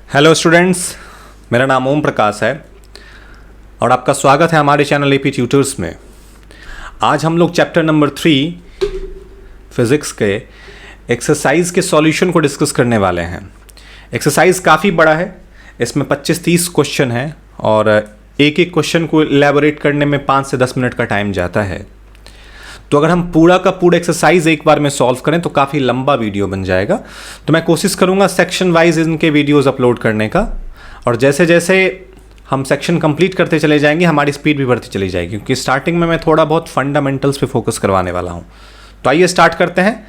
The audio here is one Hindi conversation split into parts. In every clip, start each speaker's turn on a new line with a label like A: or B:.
A: हेलो स्टूडेंट्स, मेरा नाम ओम प्रकाश है और आपका स्वागत है हमारे चैनल एपी ट्यूटर्स में। आज हम लोग चैप्टर नंबर 3 फिज़िक्स के एक्सरसाइज के सॉल्यूशन को डिस्कस करने वाले हैं। एक्सरसाइज काफ़ी बड़ा है, इसमें 25-30 क्वेश्चन हैं और एक एक क्वेश्चन को इलेबोरेट करने में 5 से 10 मिनट का टाइम जाता है। तो अगर हम पूरा का पूरा एक्सरसाइज एक बार में सॉल्व करें तो काफ़ी लंबा वीडियो बन जाएगा। तो मैं कोशिश करूंगा सेक्शन वाइज इनके वीडियोस अपलोड करने का, और जैसे जैसे हम सेक्शन कंप्लीट करते चले जाएंगे हमारी स्पीड भी बढ़ती चली जाएगी, क्योंकि स्टार्टिंग में मैं थोड़ा बहुत फंडामेंटल्स पे फोकस करवाने वाला हूँ। तो आइए स्टार्ट करते हैं।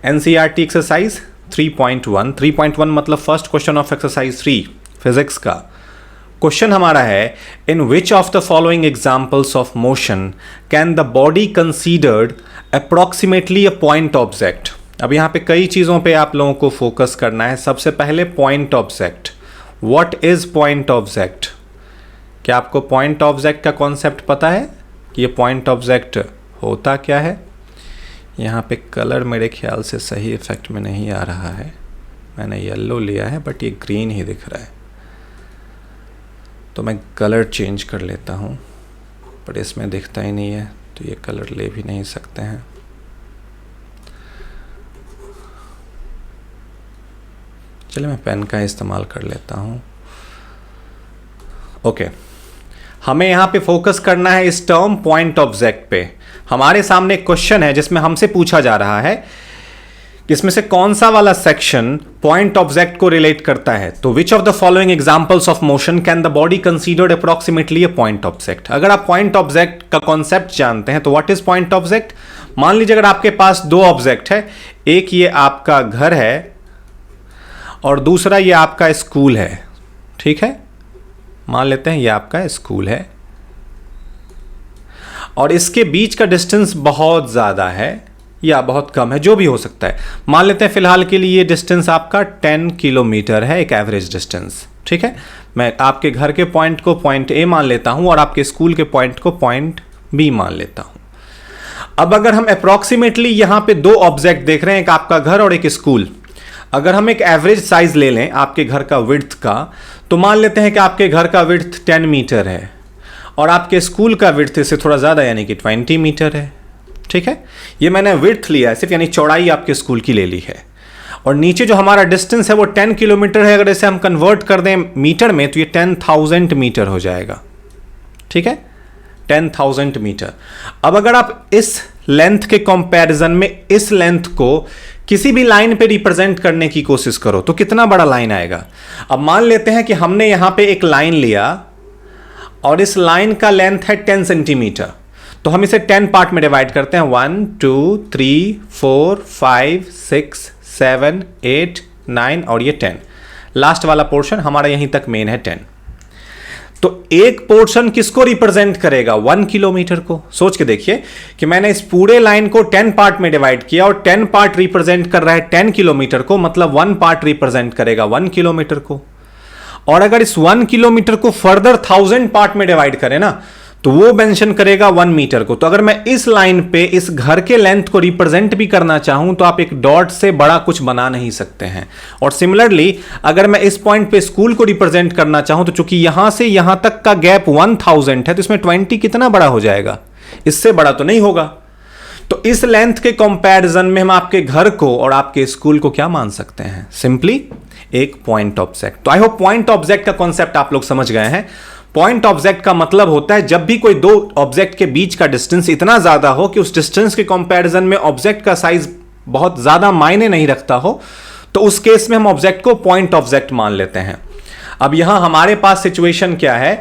A: एनसीईआरटी एक्सरसाइज 3.1 मतलब first question of exercise 3 physics का क्वेश्चन हमारा है, in which of the following examples of motion can the body considered approximately a point object. अब यहाँ पे कई चीज़ों पे आप लोगों को फोकस करना है। सबसे पहले point object. What is point object? क्या आपको पॉइंट ऑब्जेक्ट का कॉन्सेप्ट पता है कि ये पॉइंट ऑब्जेक्ट होता क्या है? यहाँ पे कलर मेरे ख्याल से सही इफेक्ट में नहीं आ रहा है, मैंने येलो लिया है बट ये ग्रीन ही दिख रहा है, तो मैं कलर चेंज कर लेता हूँ, पर इसमें दिखता ही नहीं है तो ये कलर ले भी नहीं सकते हैं। चलिए मैं पेन का इस्तेमाल कर लेता हूँ। ओके, हमें यहाँ पे फोकस करना है इस टर्म पॉइंट ऑब्जेक्ट पे। हमारे सामने एक क्वेश्चन है जिसमें हमसे पूछा जा रहा है इसमें से कौन सा वाला सेक्शन पॉइंट ऑब्जेक्ट को रिलेट करता है। तो विच of the following examples of motion can the body considered approximately a point object. अगर आप पॉइंट ऑब्जेक्ट का कॉन्सेप्ट जानते हैं तो व्हाट इज पॉइंट ऑब्जेक्ट? मान लीजिए अगर आपके पास दो ऑब्जेक्ट है, एक ये आपका घर है और दूसरा ये आपका स्कूल है, ठीक है। मान लेते हैं ये आपका स्कूल है और इसके बीच का डिस्टेंस बहुत ज्यादा है या बहुत कम है, जो भी हो सकता है। मान लेते हैं फिलहाल के लिए ये डिस्टेंस आपका 10 किलोमीटर है, एक एवरेज डिस्टेंस, ठीक है। मैं आपके घर के पॉइंट को पॉइंट ए मान लेता हूं और आपके स्कूल के पॉइंट को पॉइंट बी मान लेता हूं। अब अगर हम अप्रॉक्सीमेटली यहां पे दो ऑब्जेक्ट देख रहे हैं, एक आपका घर और एक स्कूल, अगर हम एक एवरेज साइज ले लें आपके घर का विड्थ का, तो मान लेते हैं कि आपके घर का विड्थ 10 मीटर है और आपके स्कूल का विड्थ इससे थोड़ा ज्यादा यानी कि 20 मीटर है, ठीक है। ये मैंने विड्थ लिया है सिर्फ, यानी चौड़ाई आपके स्कूल की ले ली है। और नीचे जो हमारा डिस्टेंस है वो 10 किलोमीटर है। अगर इसे हम कन्वर्ट कर दें मीटर में तो ये 10,000 मीटर हो जाएगा, ठीक है, 10,000 मीटर। अब अगर आप इस लेंथ के कंपैरिजन में इस लेंथ को किसी भी लाइन पे रिप्रेजेंट करने की कोशिश करो तो कितना बड़ा लाइन आएगा। अब मान लेते हैं कि हमने यहां पे एक लाइन लिया और इस लाइन का लेंथ है 10 सेंटीमीटर, तो हम इसे 10 पार्ट में डिवाइड करते हैं। 1 2 3 4 5 6 7 8 9 और ये 10। लास्ट वाला पोर्शन हमारा यहीं तक मेन है 10। तो एक पोर्शन किसको रिप्रेजेंट करेगा? 1 किलोमीटर को। सोच के देखिए कि मैंने इस पूरे लाइन को 10 पार्ट में डिवाइड किया और 10 पार्ट रिप्रेजेंट कर रहा है 10 किलोमीटर को, मतलब 1 पार्ट रिप्रेजेंट करेगा 1 किलोमीटर को। और अगर इस 1 किलोमीटर को फर्दर 1000 पार्ट में डिवाइड करें ना तो वो मेंशन करेगा 1 मीटर को। तो अगर मैं इस लाइन पे इस घर के लेंथ को रिप्रेजेंट भी करना चाहूं तो आप एक डॉट से बड़ा कुछ बना नहीं सकते हैं। और सिमिलरली अगर मैं इस पॉइंट पे स्कूल को रिप्रेजेंट करना चाहूं तो चूंकि यहां से यहां तक का गैप 1000 है तो इसमें 20 कितना बड़ा हो जाएगा? इससे बड़ा तो नहीं होगा। तो इस लेंथ के कंपैरिजन में हम आपके घर को और आपके स्कूल को क्या मान सकते हैं? सिंपली एक पॉइंट ऑब्जेक्ट। तो आई होप पॉइंट ऑब्जेक्ट का कॉन्सेप्ट आप लोग समझ गए हैं। पॉइंट ऑब्जेक्ट का मतलब होता है जब भी कोई दो ऑब्जेक्ट के बीच का डिस्टेंस इतना ज्यादा हो कि उस डिस्टेंस के कंपैरिजन में ऑब्जेक्ट का साइज बहुत ज्यादा मायने नहीं रखता हो, तो उस केस में हम ऑब्जेक्ट को पॉइंट ऑब्जेक्ट मान लेते हैं। अब यहां हमारे पास सिचुएशन क्या है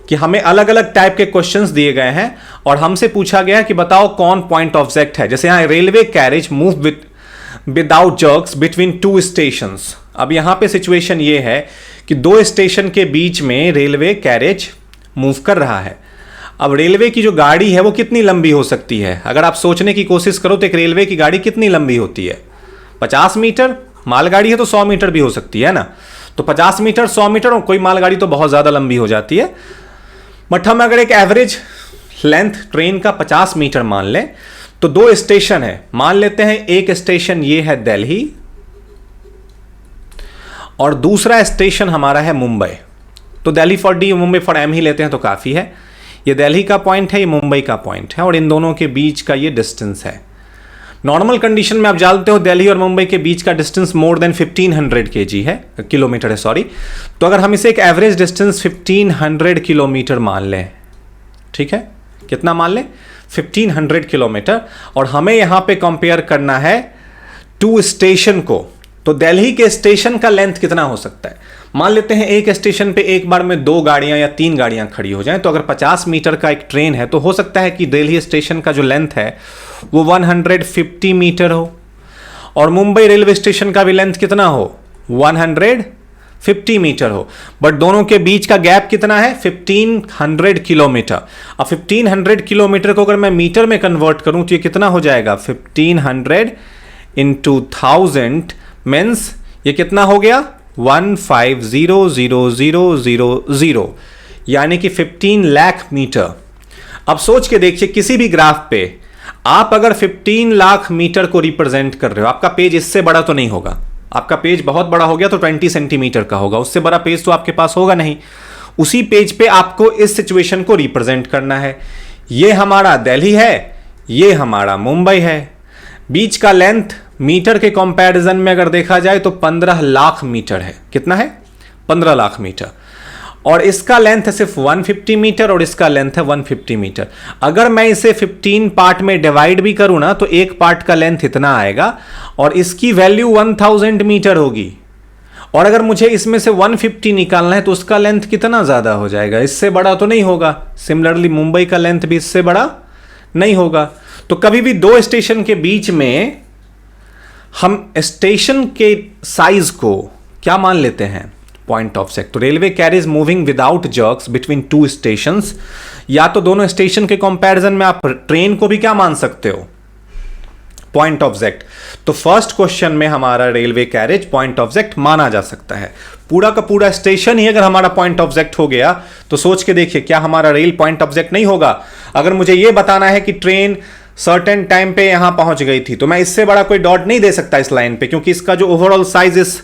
A: कि हमें अलग अलग टाइप के क्वेश्चंस दिए गए हैं और हमसे पूछा गया कि बताओ कौन पॉइंट ऑब्जेक्ट है। जैसे यहां railway carriage move without jerks between 2 stations. अब यहां पे सिचुएशन ये है कि 2 स्टेशन के बीच में रेलवे कैरेज मूव कर रहा है। अब रेलवे की जो गाड़ी है वो कितनी लंबी हो सकती है? अगर आप सोचने की कोशिश करो तो एक रेलवे की गाड़ी कितनी लंबी होती है? 50 मीटर। मालगाड़ी है तो 100 मीटर भी हो सकती है ना। तो 50 मीटर, 100 मीटर, और कोई मालगाड़ी तो बहुत ज्यादा लंबी हो जाती है। बट हम अगर एक एवरेज लेंथ ट्रेन का 50 मीटर मान लें तो 2 स्टेशन है। मान लेते हैं एक स्टेशन ये है दिल्ली और दूसरा स्टेशन हमारा है मुंबई। तो Delhi for D, Mumbai for M ही लेते हैं तो काफ़ी है। ये दिल्ली का पॉइंट है, ये मुंबई का पॉइंट है, और इन दोनों के बीच का ये डिस्टेंस है। नॉर्मल कंडीशन में आप जानते हो दिल्ली और मुंबई के बीच का डिस्टेंस मोर देन 1500 kg है, किलोमीटर है सॉरी। तो अगर हम इसे एक एवरेज डिस्टेंस 1500 किलोमीटर मान लें, ठीक है, कितना मान लें, 1500 किलोमीटर, और हमें यहां पे कंपेयर करना है टू स्टेशन को, तो दिल्ली के स्टेशन का लेंथ कितना हो सकता है। मान लेते हैं एक स्टेशन पे एक बार में 2 गाड़ियां या 3 गाड़ियां खड़ी हो जाएं, तो अगर 50 मीटर का एक ट्रेन है तो हो सकता है कि दिल्ली स्टेशन का जो लेंथ है वो 150 मीटर हो, और मुंबई रेलवे स्टेशन का भी लेंथ कितना हो, 150 मीटर हो, बट दोनों के बीच का गैप कितना है, 1500 किलोमीटर। अब 1500 किलोमीटर को अगर मैं मीटर में कन्वर्ट करूं तो ये कितना हो जाएगा, 1500 इंटू 1000 मीन्स ये कितना हो गया, 1500,000, यानी कि 15 लाख मीटर। अब सोच के देखिए, किसी भी ग्राफ पे आप अगर 15 लाख मीटर को रिप्रेजेंट कर रहे हो, आपका पेज इससे बड़ा तो नहीं होगा, आपका पेज बहुत बड़ा हो गया तो 20 सेंटीमीटर का होगा, उससे बड़ा पेज तो आपके पास होगा नहीं। उसी पेज पे आपको इस सिचुएशन को रिप्रेजेंट करना है। ये हमारा दिल्ली है, ये हमारा मुंबई है, बीच का लेंथ मीटर के कंपैरिजन में अगर देखा जाए तो 15 लाख मीटर है। कितना है, 15 लाख मीटर, और इसका लेंथ है सिर्फ 150 मीटर और इसका लेंथ है 150 मीटर। अगर मैं इसे 15 पार्ट में डिवाइड भी करूं ना तो एक पार्ट का लेंथ इतना आएगा और इसकी वैल्यू 1000 मीटर होगी, और अगर मुझे इसमें से 150 निकालना है तो उसका लेंथ कितना ज्यादा हो जाएगा, इससे बड़ा तो नहीं होगा। सिमिलरली मुंबई का लेंथ भी इससे बड़ा नहीं होगा। तो कभी भी दो स्टेशन के बीच में हम स्टेशन के साइज को क्या मान लेते हैं, पॉइंट ऑफ सेक्ट। तो railway carries moving without jerks between two stations, या तो दोनों स्टेशन के कंपैरिजन में आप ट्रेन को भी क्या मान सकते हो, पॉइंट ऑफ जेक्ट। तो फर्स्ट क्वेश्चन में हमारा रेलवे कैरेज पॉइंट ऑफ जेक्ट माना जा सकता है। पूरा का पूरा स्टेशन ही अगर हमारा पॉइंट ऑफ जेक्ट हो गया तो सोच के देखिए, क्या हमारा रेल पॉइंट ऑफ जेक्ट नहीं होगा। अगर मुझे यह बताना है कि ट्रेन सर्टेन टाइम पे यहां पहुंच गई थी, तो मैं इससे बड़ा कोई डॉट नहीं दे सकता इस लाइन पे, क्योंकि इसका जो ओवरऑल साइज इस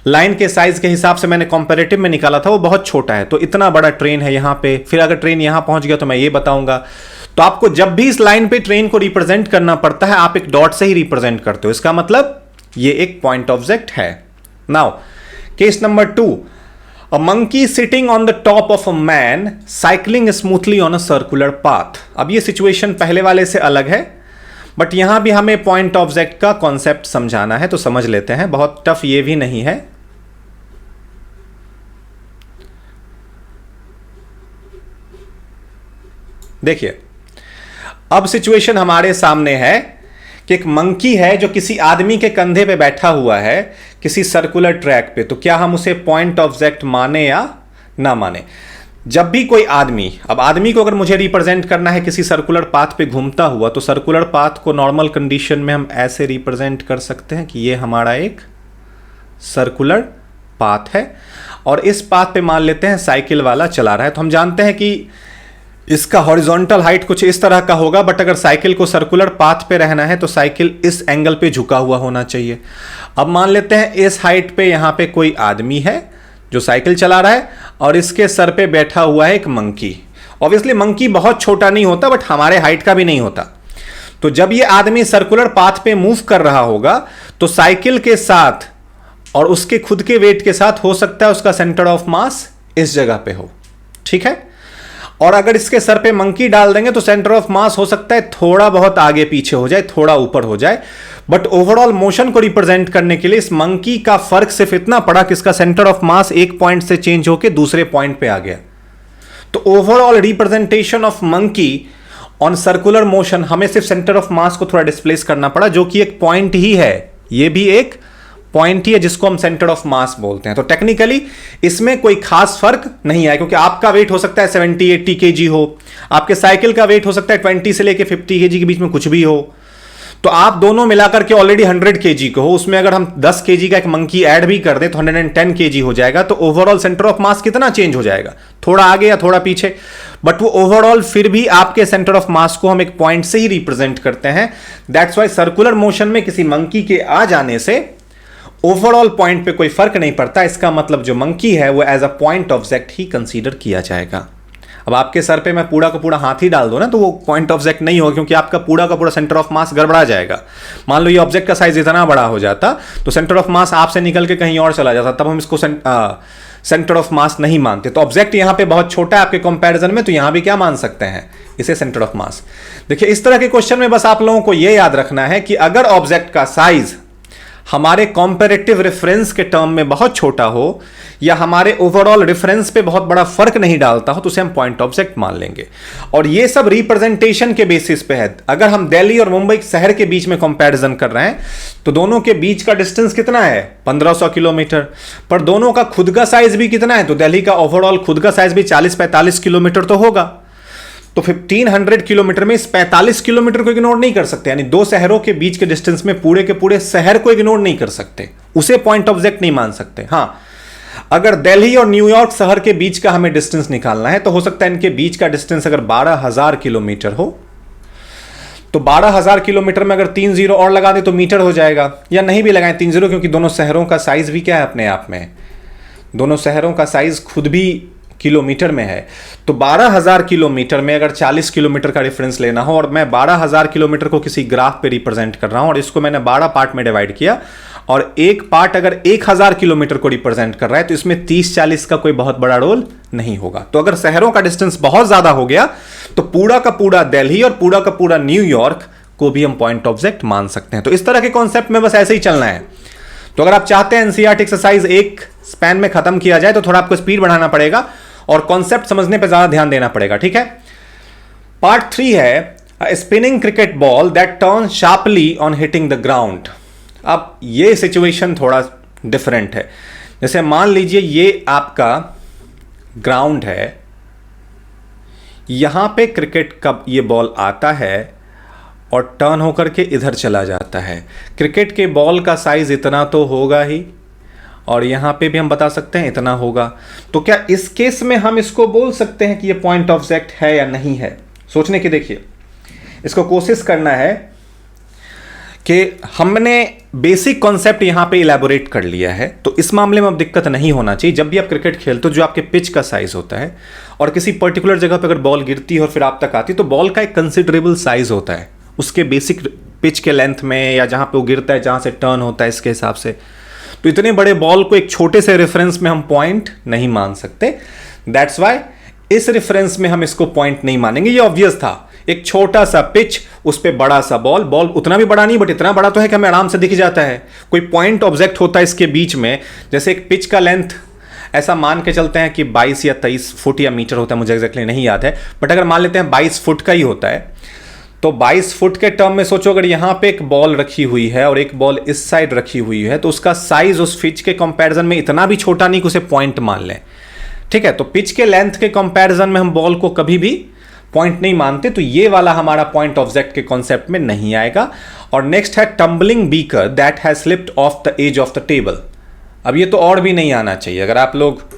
A: लाइन के साइज के हिसाब से मैंने कंपैरेटिव में निकाला था वो बहुत छोटा है। तो इतना बड़ा ट्रेन है यहां पे, फिर अगर ट्रेन यहां पहुंच गया तो मैं ये बताऊंगा। तो आपको जब भी इस लाइन पे ट्रेन को रिप्रेजेंट करना पड़ता है, आप एक डॉट से ही रिप्रेजेंट करते हो, इसका मतलब ये एक पॉइंट ऑफ जेक्ट है। Now case number 2, a monkey sitting on the top of a man cycling smoothly on a circular path. अब ये सिचुएशन पहले वाले से अलग है, बट यहां भी हमें पॉइंट ऑफ जेक्ट का कॉन्सेप्ट समझाना है, तो समझ लेते हैं। बहुत टफ ये भी नहीं है। देखिए, अब सिचुएशन हमारे सामने है कि एक मंकी है जो किसी आदमी के कंधे पे बैठा हुआ है किसी सर्कुलर ट्रैक पे। तो क्या हम उसे पॉइंट ऑफ जेक्ट माने या ना माने। जब भी कोई आदमी, अब आदमी को अगर मुझे रिप्रेजेंट करना है किसी सर्कुलर पाथ पे घूमता हुआ, तो सर्कुलर पाथ को नॉर्मल कंडीशन में हम ऐसे रिप्रेजेंट कर सकते हैं कि ये हमारा एक सर्कुलर पाथ है, और इस पाथ पे मान लेते हैं साइकिल वाला चला रहा है। तो हम जानते हैं कि इसका हॉरिजॉन्टल हाइट कुछ इस तरह का होगा, बट अगर साइकिल को सर्कुलर पाथ पे रहना है तो साइकिल इस एंगल पे झुका हुआ होना चाहिए। अब मान लेते हैं इस हाइट पे यहां पे कोई आदमी है जो साइकिल चला रहा है, और इसके सर पे बैठा हुआ है एक मंकी। ऑब्वियसली मंकी बहुत छोटा नहीं होता, बट हमारे हाइट का भी नहीं होता। तो जब ये आदमी सर्कुलर पाथ पे मूव कर रहा होगा तो साइकिल के साथ और उसके खुद के वेट के साथ हो सकता है उसका सेंटर ऑफ मास इस जगह पे हो, ठीक है। और अगर इसके सर पे मंकी डाल देंगे तो सेंटर ऑफ मास हो सकता है थोड़ा बहुत आगे पीछे हो जाए, थोड़ा ऊपर हो जाए, बट ओवरऑल मोशन को रिप्रेजेंट करने के लिए इस मंकी का फर्क सिर्फ इतना पड़ा कि इसका सेंटर ऑफ मास एक पॉइंट से चेंज होकर दूसरे पॉइंट पे आ गया। तो overall representation of monkey on circular motion, हमें सिर्फ सेंटर ऑफ मास को थोड़ा डिस्प्लेस करना पड़ा, जो कि एक पॉइंट ही है। ये भी एक पॉइंट ही है जिसको हम सेंटर ऑफ मास बोलते हैं। तो टेक्निकली इसमें कोई खास फर्क नहीं आया, क्योंकि आपका वेट हो सकता है 70-80 kg हो, आपके साइकिल का वेट हो सकता है 20 से लेके 50 kg के बीच में कुछ भी हो। तो आप दोनों मिलाकर के ऑलरेडी 100 kg को हो, उसमें अगर हम 10 kg का एक मंकी ऐड भी कर दें तो 110 kg हो जाएगा। तो ओवरऑल सेंटर ऑफ मास कितना चेंज हो जाएगा, थोड़ा आगे या थोड़ा पीछे, बट वो ओवरऑल फिर भी आपके सेंटर ऑफ मास को हम एक पॉइंट से ही रिप्रेजेंट करते हैं। दैट्स वाई सर्कुलर मोशन में किसी मंकी के आ जाने से ओवरऑल पॉइंट पे कोई फर्क नहीं पड़ता, इसका मतलब जो मंकी है वो एज अ पॉइंट ऑब्जेक्ट ही कंसीडर किया जाएगा। अब आपके सर पे मैं पूरा का पूरा हाथ ही डाल दो ना, तो वो पॉइंट ऑब्जेक्ट नहीं होगा, क्योंकि आपका पूरा का पूरा सेंटर ऑफ मास गड़बड़ा जाएगा। मान लो ये ऑब्जेक्ट का साइज इतना बड़ा हो जाता तो सेंटर ऑफ मास आपसे निकल के कहीं और चला जाता, तब हम इसको सेंटर ऑफ मास नहीं मानते। तो ऑब्जेक्ट यहां पे बहुत छोटा है आपके कंपैरिजन में, तो यहां भी क्या मान सकते हैं, इसे सेंटर ऑफ मास। देखिए इस तरह के क्वेश्चन में बस आप लोगों को यह याद रखना है कि अगर ऑब्जेक्ट का साइज हमारे कंपैरेटिव रेफरेंस के टर्म में बहुत छोटा हो या हमारे ओवरऑल रेफरेंस पे बहुत बड़ा फर्क नहीं डालता हो, तो उसे हम पॉइंट ऑब्जेक्ट मान लेंगे। और ये सब रिप्रेजेंटेशन के बेसिस पे है। अगर हम दिल्ली और मुंबई शहर के बीच में कंपैरिजन कर रहे हैं तो दोनों के बीच का डिस्टेंस कितना है, 1500 किलोमीटर, पर दोनों का खुद का साइज भी कितना है, तो दिल्ली का ओवरऑल खुद का साइज भी 40-45 किलोमीटर तो होगा। तो 1500 किलोमीटर में इस 45 किलोमीटर को इग्नोर नहीं कर सकते, यानी दो शहरों के बीच के डिस्टेंस में पूरे के पूरे शहर को इग्नोर नहीं कर सकते, उसे पॉइंट ऑब्जेक्ट नहीं मान सकते। हां, अगर दिल्ली और न्यूयॉर्क शहर के बीच का हमें डिस्टेंस निकालना है तो हो सकता है इनके बीच का डिस्टेंस अगर 12,000 किलोमीटर हो, तो 12,000 किलोमीटर में अगर 3 जीरो और लगा दे तो मीटर हो जाएगा, या नहीं भी लगाएं 3 जीरो, क्योंकि दोनों शहरों का साइज भी क्या है अपने आप में, दोनों शहरों का साइज खुद भी किलोमीटर में है। तो 12,000 किलोमीटर में अगर 40 किलोमीटर का डिफरेंस लेना हो, और मैं 12,000 किलोमीटर को किसी ग्राफ पे रिप्रेजेंट कर रहा हूं और इसको मैंने 12 पार्ट में डिवाइड किया, और एक पार्ट अगर 1,000 किलोमीटर को रिप्रेजेंट कर रहा है, तो इसमें 30-40 का कोई बहुत बड़ा रोल नहीं होगा। तो अगर शहरों का डिस्टेंस बहुत ज्यादा हो गया तो पूरा का पूरा दिल्ली और पूरा का पूरा न्यूयॉर्क को भी हम पॉइंट ऑब्जेक्ट मान सकते हैं। तो इस तरह के कॉन्सेप्ट में बस ऐसे ही चलना है। तो अगर आप चाहते हैं एनसीईआरटी एक्सरसाइज एक स्पैन में खत्म किया जाए तो थोड़ा आपको स्पीड बढ़ाना पड़ेगा और कॉन्सेप्ट समझने पे ज्यादा ध्यान देना पड़ेगा, ठीक है। पार्ट 3 है spinning cricket ball that turn sharply on hitting the ground. अब ये सिचुएशन थोड़ा डिफरेंट है। जैसे मान लीजिए ये आपका ग्राउंड है, यहां पे क्रिकेट का ये बॉल आता है और टर्न होकर के इधर चला जाता है। क्रिकेट के बॉल का साइज इतना तो होगा ही, और यहां पे भी हम बता सकते हैं इतना होगा। तो क्या इस केस में हम इसको बोल सकते हैं कि ये पॉइंट ऑब्जेक्ट है या नहीं है? सोचने की देखिए, इसको कोशिश करना है कि हमने बेसिक कॉन्सेप्ट यहां पे इलैबोरेट कर लिया है, तो इस मामले में अब दिक्कत नहीं होना चाहिए। जब भी आप क्रिकेट खेलते हो, जो आपके पिच का साइज होता है और किसी पर्टिकुलर जगह पर अगर बॉल गिरती है और फिर आप तक आती है, तो बॉल का एक कंसिडरेबल साइज होता है उसके बेसिक पिच के लेंथ में, या जहां पे वो गिरता है, जहां से टर्न होता है, इसके हिसाब से। तो इतने बड़े बॉल को एक छोटे से रेफरेंस में हम पॉइंट नहीं मान सकते। दैट्स वाई इस रेफरेंस में हम इसको पॉइंट नहीं मानेंगे। ये ऑब्वियस था, एक छोटा सा पिच, उस पे बड़ा सा बॉल, बॉल उतना भी बड़ा नहीं बट इतना बड़ा तो है कि हमें आराम से दिख जाता है। कोई पॉइंट ऑब्जेक्ट होता है इसके बीच में, जैसे एक पिच का लेंथ ऐसा मान के चलते हैं कि 22 या 23 फुट या मीटर होता है, मुझे एग्जैक्टली नहीं याद है, बट अगर मान लेते हैं 22 फुट का ही होता है, तो 22 फुट के टर्म में सोचो, अगर यहां पे एक बॉल रखी हुई है और एक बॉल इस साइड रखी हुई है, तो उसका साइज उस पिच के कंपैरिजन में इतना भी छोटा नहीं कि उसे पॉइंट मान लें, ठीक है। तो पिच के लेंथ के कंपैरिजन में हम बॉल को कभी भी पॉइंट नहीं मानते, तो ये वाला हमारा पॉइंट ऑब्जेक्ट के कॉन्सेप्ट में नहीं आएगा। और नेक्स्ट है tumbling beaker that has slipped off the edge of the table. अब ये तो और भी नहीं आना चाहिए। अगर आप लोग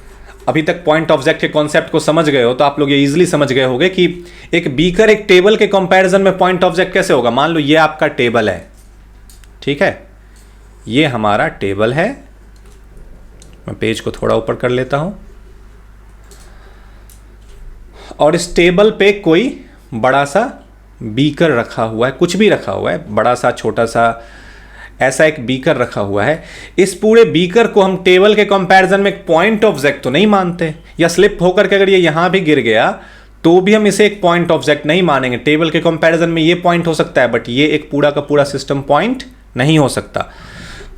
A: अभी तक पॉइंट ऑब्जेक्ट के कॉन्सेप्ट को समझ गए हो तो आप लोग ये इजीली समझ गए होंगे कि एक बीकर एक टेबल के कंपैरिजन में पॉइंट ऑब्जेक्ट कैसे होगा। मान लो ये आपका टेबल है, ठीक है, ये हमारा टेबल है। मैं पेज को थोड़ा ऊपर कर लेता हूं, और इस टेबल पे कोई बड़ा सा बीकर रखा हुआ है, कुछ भी रखा हुआ है, बड़ा सा छोटा सा, ऐसा एक बीकर रखा हुआ है। इस पूरे बीकर को हम टेबल के कंपैरिजन में एक पॉइंट ऑब्जेक्ट तो नहीं मानते, या स्लिप होकर के अगर ये यहां भी गिर गया तो भी हम इसे एक पॉइंट ऑब्जेक्ट नहीं मानेंगे। टेबल के कंपैरिजन में ये पॉइंट हो सकता है, बट ये एक पूरा का पूरा सिस्टम पॉइंट नहीं हो सकता।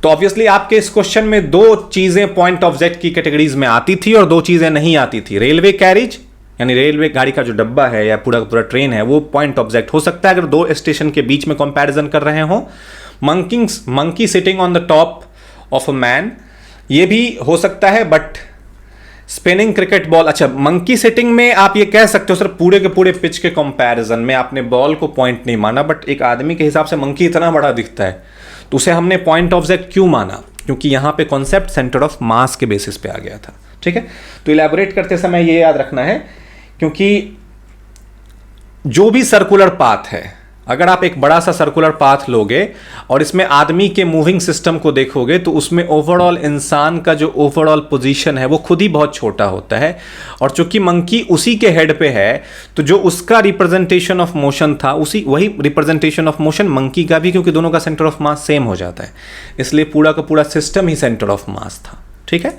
A: तो ऑब्वियसली आपके इस क्वेश्चन में दो चीजें पॉइंट ऑब्जेक्ट की कैटेगरीज में आती थी और दो चीजें नहीं आती थी। रेलवे कैरिज, यानी रेलवे गाड़ी का जो डब्बा है या पूरा का पूरा ट्रेन है, वो पॉइंट ऑब्जेक्ट हो सकता है अगर दो स्टेशन के बीच में कंपैरिजन कर रहे हो। Monkey sitting on the top of a man, ये भी हो सकता है, बट स्पिनिंग क्रिकेट बॉल, अच्छा मंकी सिटिंग में आप ये कह सकते हो सर पूरे के पूरे पिच के कंपैरिजन में आपने बॉल को पॉइंट नहीं माना, बट एक आदमी के हिसाब से मंकी इतना बड़ा दिखता है तो उसे हमने पॉइंट ऑब्जेक्ट क्यों माना? क्योंकि यहां पे कॉन्सेप्ट सेंटर ऑफ मास के बेसिस पे आ गया था, ठीक है। तो इलैबोरेट करते समय ये याद रखना है, क्योंकि जो भी सर्कुलर पाथ है अगर आप एक बड़ा सा सर्कुलर पाथ लोगे और इसमें आदमी के मूविंग सिस्टम को देखोगे तो उसमें ओवरऑल इंसान का जो ओवरऑल पोजीशन है वो खुद ही बहुत छोटा होता है, और चूंकि मंकी उसी के हेड पे है तो जो उसका रिप्रेजेंटेशन ऑफ मोशन था वही रिप्रेजेंटेशन ऑफ मोशन मंकी का भी, क्योंकि दोनों का सेंटर ऑफ मास सेम हो जाता है, इसलिए पूरा का पूरा system he centre of mass था। ठीक है,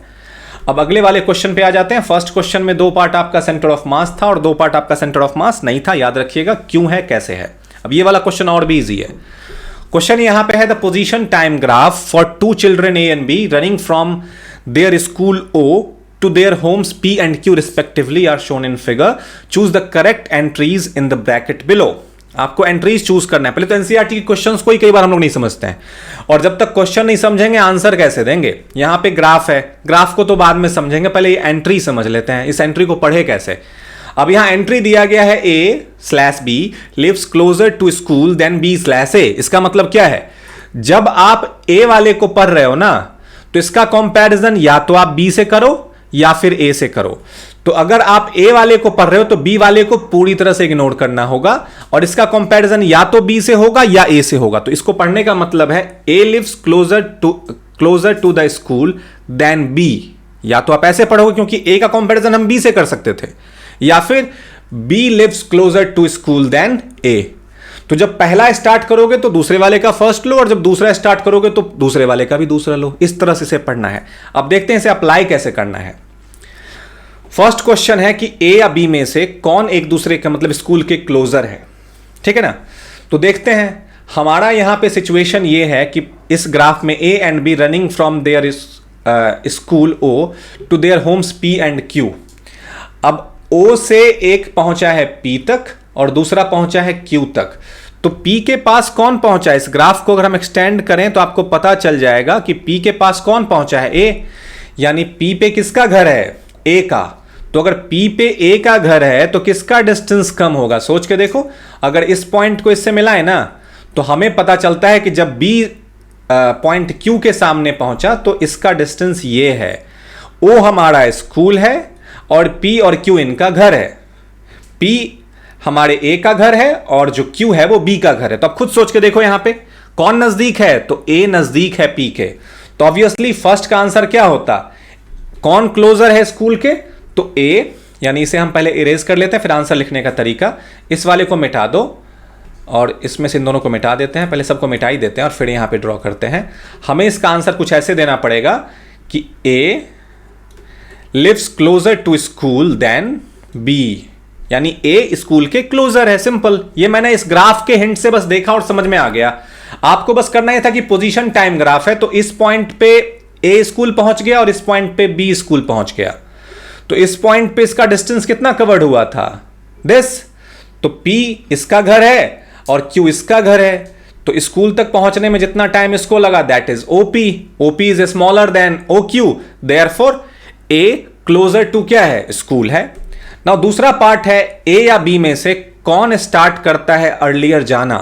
A: अब अगले वाले क्वेश्चन पे आ जाते हैं। फर्स्ट क्वेश्चन में 2 पार्ट आपका सेंटर ऑफ मास था और 2 पार्ट आपका सेंटर ऑफ मास नहीं था, याद रखिएगा क्यों है कैसे है। अब ये वाला क्वेश्चन और भी इजी है। क्वेश्चन यहां पे है the position time graph for 2 children A and B running from their school O to their homes P and Q respectively are shown in figure, choose the correct entries in the bracket below. आपको एंट्रीज चूज करना है। पहले तो एनसीईआरटी के क्वेश्चंस को ही कई बार हम लोग नहीं समझते हैं, और जब तक क्वेश्चन नहीं समझेंगे आंसर कैसे देंगे। यहां पे ग्राफ है, ग्राफ को तो बाद में समझेंगे, पहले ये एंट्री समझ लेते हैं, इस एंट्री को पढ़े कैसे। अब यहां एंट्री दिया गया है A/B lives closer to school than B/A। इसका मतलब क्या है, जब आप A वाले को पढ़ रहे हो ना तो इसका कंपैरिजन या तो आप B से करो या फिर A से करो। तो अगर आप A वाले को पढ़ रहे हो तो B वाले को पूरी तरह से इग्नोर करना होगा, और इसका कंपैरिजन या तो B से होगा या A से होगा। तो इसको पढ़ने का मतलब है A lives closer to the school than B। या तो आप ऐसे पढ़ोगे क्योंकि A का कंपैरिजन हम B से कर सकते थे, या फिर B lives closer to school than A। तो जब पहला स्टार्ट करोगे तो दूसरे वाले का फर्स्ट लो, और जब दूसरा स्टार्ट करोगे तो दूसरे वाले का भी दूसरा लो। इस तरह से इसे पढ़ना है। अब देखते हैं इसे अप्लाई कैसे करना है। फर्स्ट क्वेश्चन है कि A या B में से कौन एक दूसरे का मतलब स्कूल के क्लोजर है। ठीक है ना, तो देखते हैं। हमारा यहां पे सिचुएशन ये है कि इस ग्राफ में A and B running from their school O to their homes P and Q। अब O से एक पहुंचा है P तक और दूसरा पहुंचा है Q तक। तो P के पास कौन पहुंचा है, इस ग्राफ को अगर हम एक्सटेंड करें तो आपको पता चल जाएगा कि P के पास कौन पहुंचा है, A। यानी P पे किसका घर है, A का। तो अगर P पे A का घर है तो किसका डिस्टेंस कम होगा, सोच के देखो। अगर इस पॉइंट को इससे मिलाए ना तो हमें पता चलता है कि जब B पॉइंट Q के सामने पहुंचा तो इसका डिस्टेंस ये है। O हमारा स्कूल है और P और Q इनका घर है। P हमारे A का घर है और जो Q है वो B का घर है। तो अब खुद सोच के देखो यहां पे कौन नजदीक है, तो A नजदीक है P के। तो ऑब्वियसली फर्स्ट का आंसर क्या होता, कौन क्लोजर है स्कूल के, तो A। यानी इसे हम पहले इरेज कर लेते हैं, फिर आंसर लिखने का तरीका। इस वाले को मिटा दो और इसमें से इन दोनों को मिटा देते हैं। पहले सबको मिटा ही देते हैं और फिर यहां पे ड्रॉ करते हैं। हमें इसका आंसर कुछ ऐसे देना पड़ेगा कि A lives closer to school than B, यानी A स्कूल के क्लोजर है। सिंपल, ये मैंने इस ग्राफ के हिंट से बस देखा और समझ में आ गया। आपको बस करना यह था कि पोजीशन टाइम ग्राफ है, तो इस पॉइंट पे A स्कूल पहुंच गया और इस पॉइंट पे B स्कूल पहुंच गया। तो इस पॉइंट पे इसका डिस्टेंस कितना कवर्ड हुआ था, दिस। तो P इसका घर है और Q इसका घर है, तो स्कूल तक पहुंचने में जितना टाइम इसको लगा that is OP। OP is smaller than OQ, therefore A closer to क्या है, स्कूल है। नाउ दूसरा पार्ट है A या B में से कौन स्टार्ट करता है अर्लियर जाना।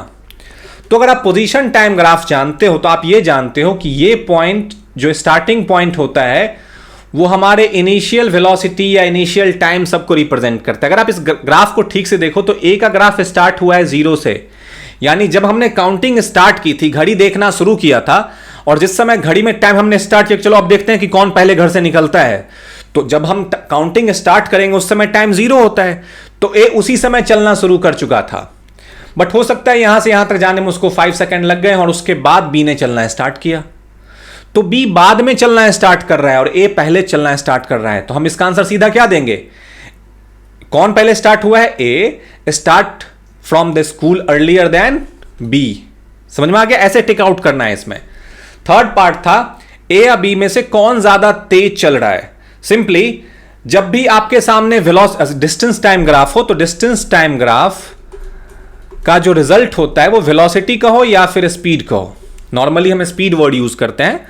A: तो अगर आप पोजीशन टाइम ग्राफ जानते हो तो आप ये जानते हो कि ये पॉइंट जो स्टार्टिंग पॉइंट होता है वो हमारे इनिशियल वेलोसिटी या इनिशियल टाइम सबको रिप्रेजेंट करता है। अगर आप इस ग्राफ को ठीक से देखो तो A का ग्राफ स्टार्ट हुआ है 0 से, यानी जब हमने काउंटिंग स्टार्ट की थी, घड़ी देखना शुरू किया था, और जिस समय घड़ी में टाइम हमने स्टार्ट किया, चलो अब देखते हैं कि कौन पहले घर से निकलता है। तो जब हम काउंटिंग स्टार्ट करेंगे उस समय टाइम 0 होता है, तो A उसी समय चलना शुरू कर चुका था। बट हो सकता है यहां से यहां तक जाने में उसको 5 सेकंड लग गए और उसके बाद B ने चलना स्टार्ट किया। तो B बाद में चलना स्टार्ट कर रहा है और A पहले चलना स्टार्ट कर रहा है। तो हम इसका आंसर सीधा क्या देंगे, कौन पहले स्टार्ट हुआ है, A start from the school earlier than B। समझ में आ गया, ऐसे टिक आउट करना है इसमें। थर्ड पार्ट था A या B में से कौन ज्यादा तेज चल रहा है। सिंपली जब भी आपके सामने डिस्टेंस टाइम ग्राफ हो तो डिस्टेंस टाइम ग्राफ का जो रिजल्ट होता है वो वेलोसिटी का हो या फिर स्पीड का हो। नॉर्मली हम स्पीड वर्ड यूज करते हैं।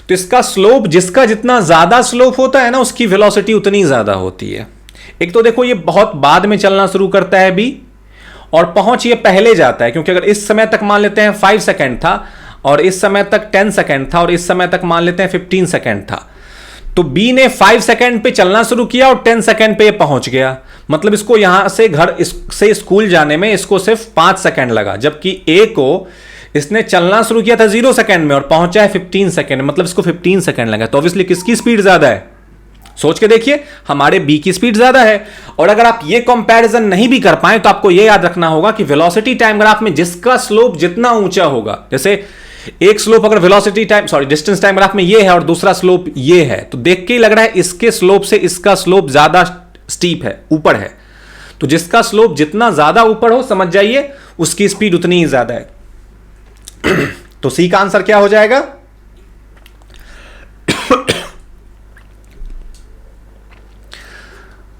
A: तो इसका स्लोप, जिसका जितना ज्यादा स्लोप होता है ना उसकी वेलोसिटी उतनी ज्यादा होती है। एक तो देखो ये बहुत बाद में चलना शुरू करता है B, और पहुंच ये पहले जाता है, क्योंकि अगर इस समय तक मान लेते हैं 5 सेकंड था और इस समय तक 10 सेकंड था और इस समय तक मान लेते हैं 15 सेकंड था, तो बी ने 5 सेकंड पे चलना शुरू किया और 10 सेकंड पे पहुंच गया, मतलब इसको यहां से घर से स्कूल जाने में इसको सिर्फ 5 सेकंड लगा, जबकि ए को इसने चलना शुरू किया था 0 सेकंड में और पहुंचा है 15 सेकंड, मतलब इसको 15 सेकंड लगा। तो ऑब्वियसली किसकी स्पीड ज्यादा है? सोच के देखिए, हमारे बी की स्पीड ज्यादा है। और अगर आप ये कंपैरिजन नहीं भी कर पाए तो आपको ये याद रखना होगा कि वेलोसिटी टाइम ग्राफ में जिसका स्लोप जितना ऊंचा होगा, जैसे एक स्लोप अगर डिस्टेंस टाइम ग्राफ में ये है और दूसरा स्लोप ये है, तो देख के ही लग रहा है इसके स्लोप से इसका स्लोप ज्यादा स्टीप है, ऊपर है। तो जिसका स्लोप जितना ज्यादा ऊपर हो, समझ जाइए उसकी स्पीड उतनी ही ज्यादा है। तो सी का आंसर क्या हो जाएगा?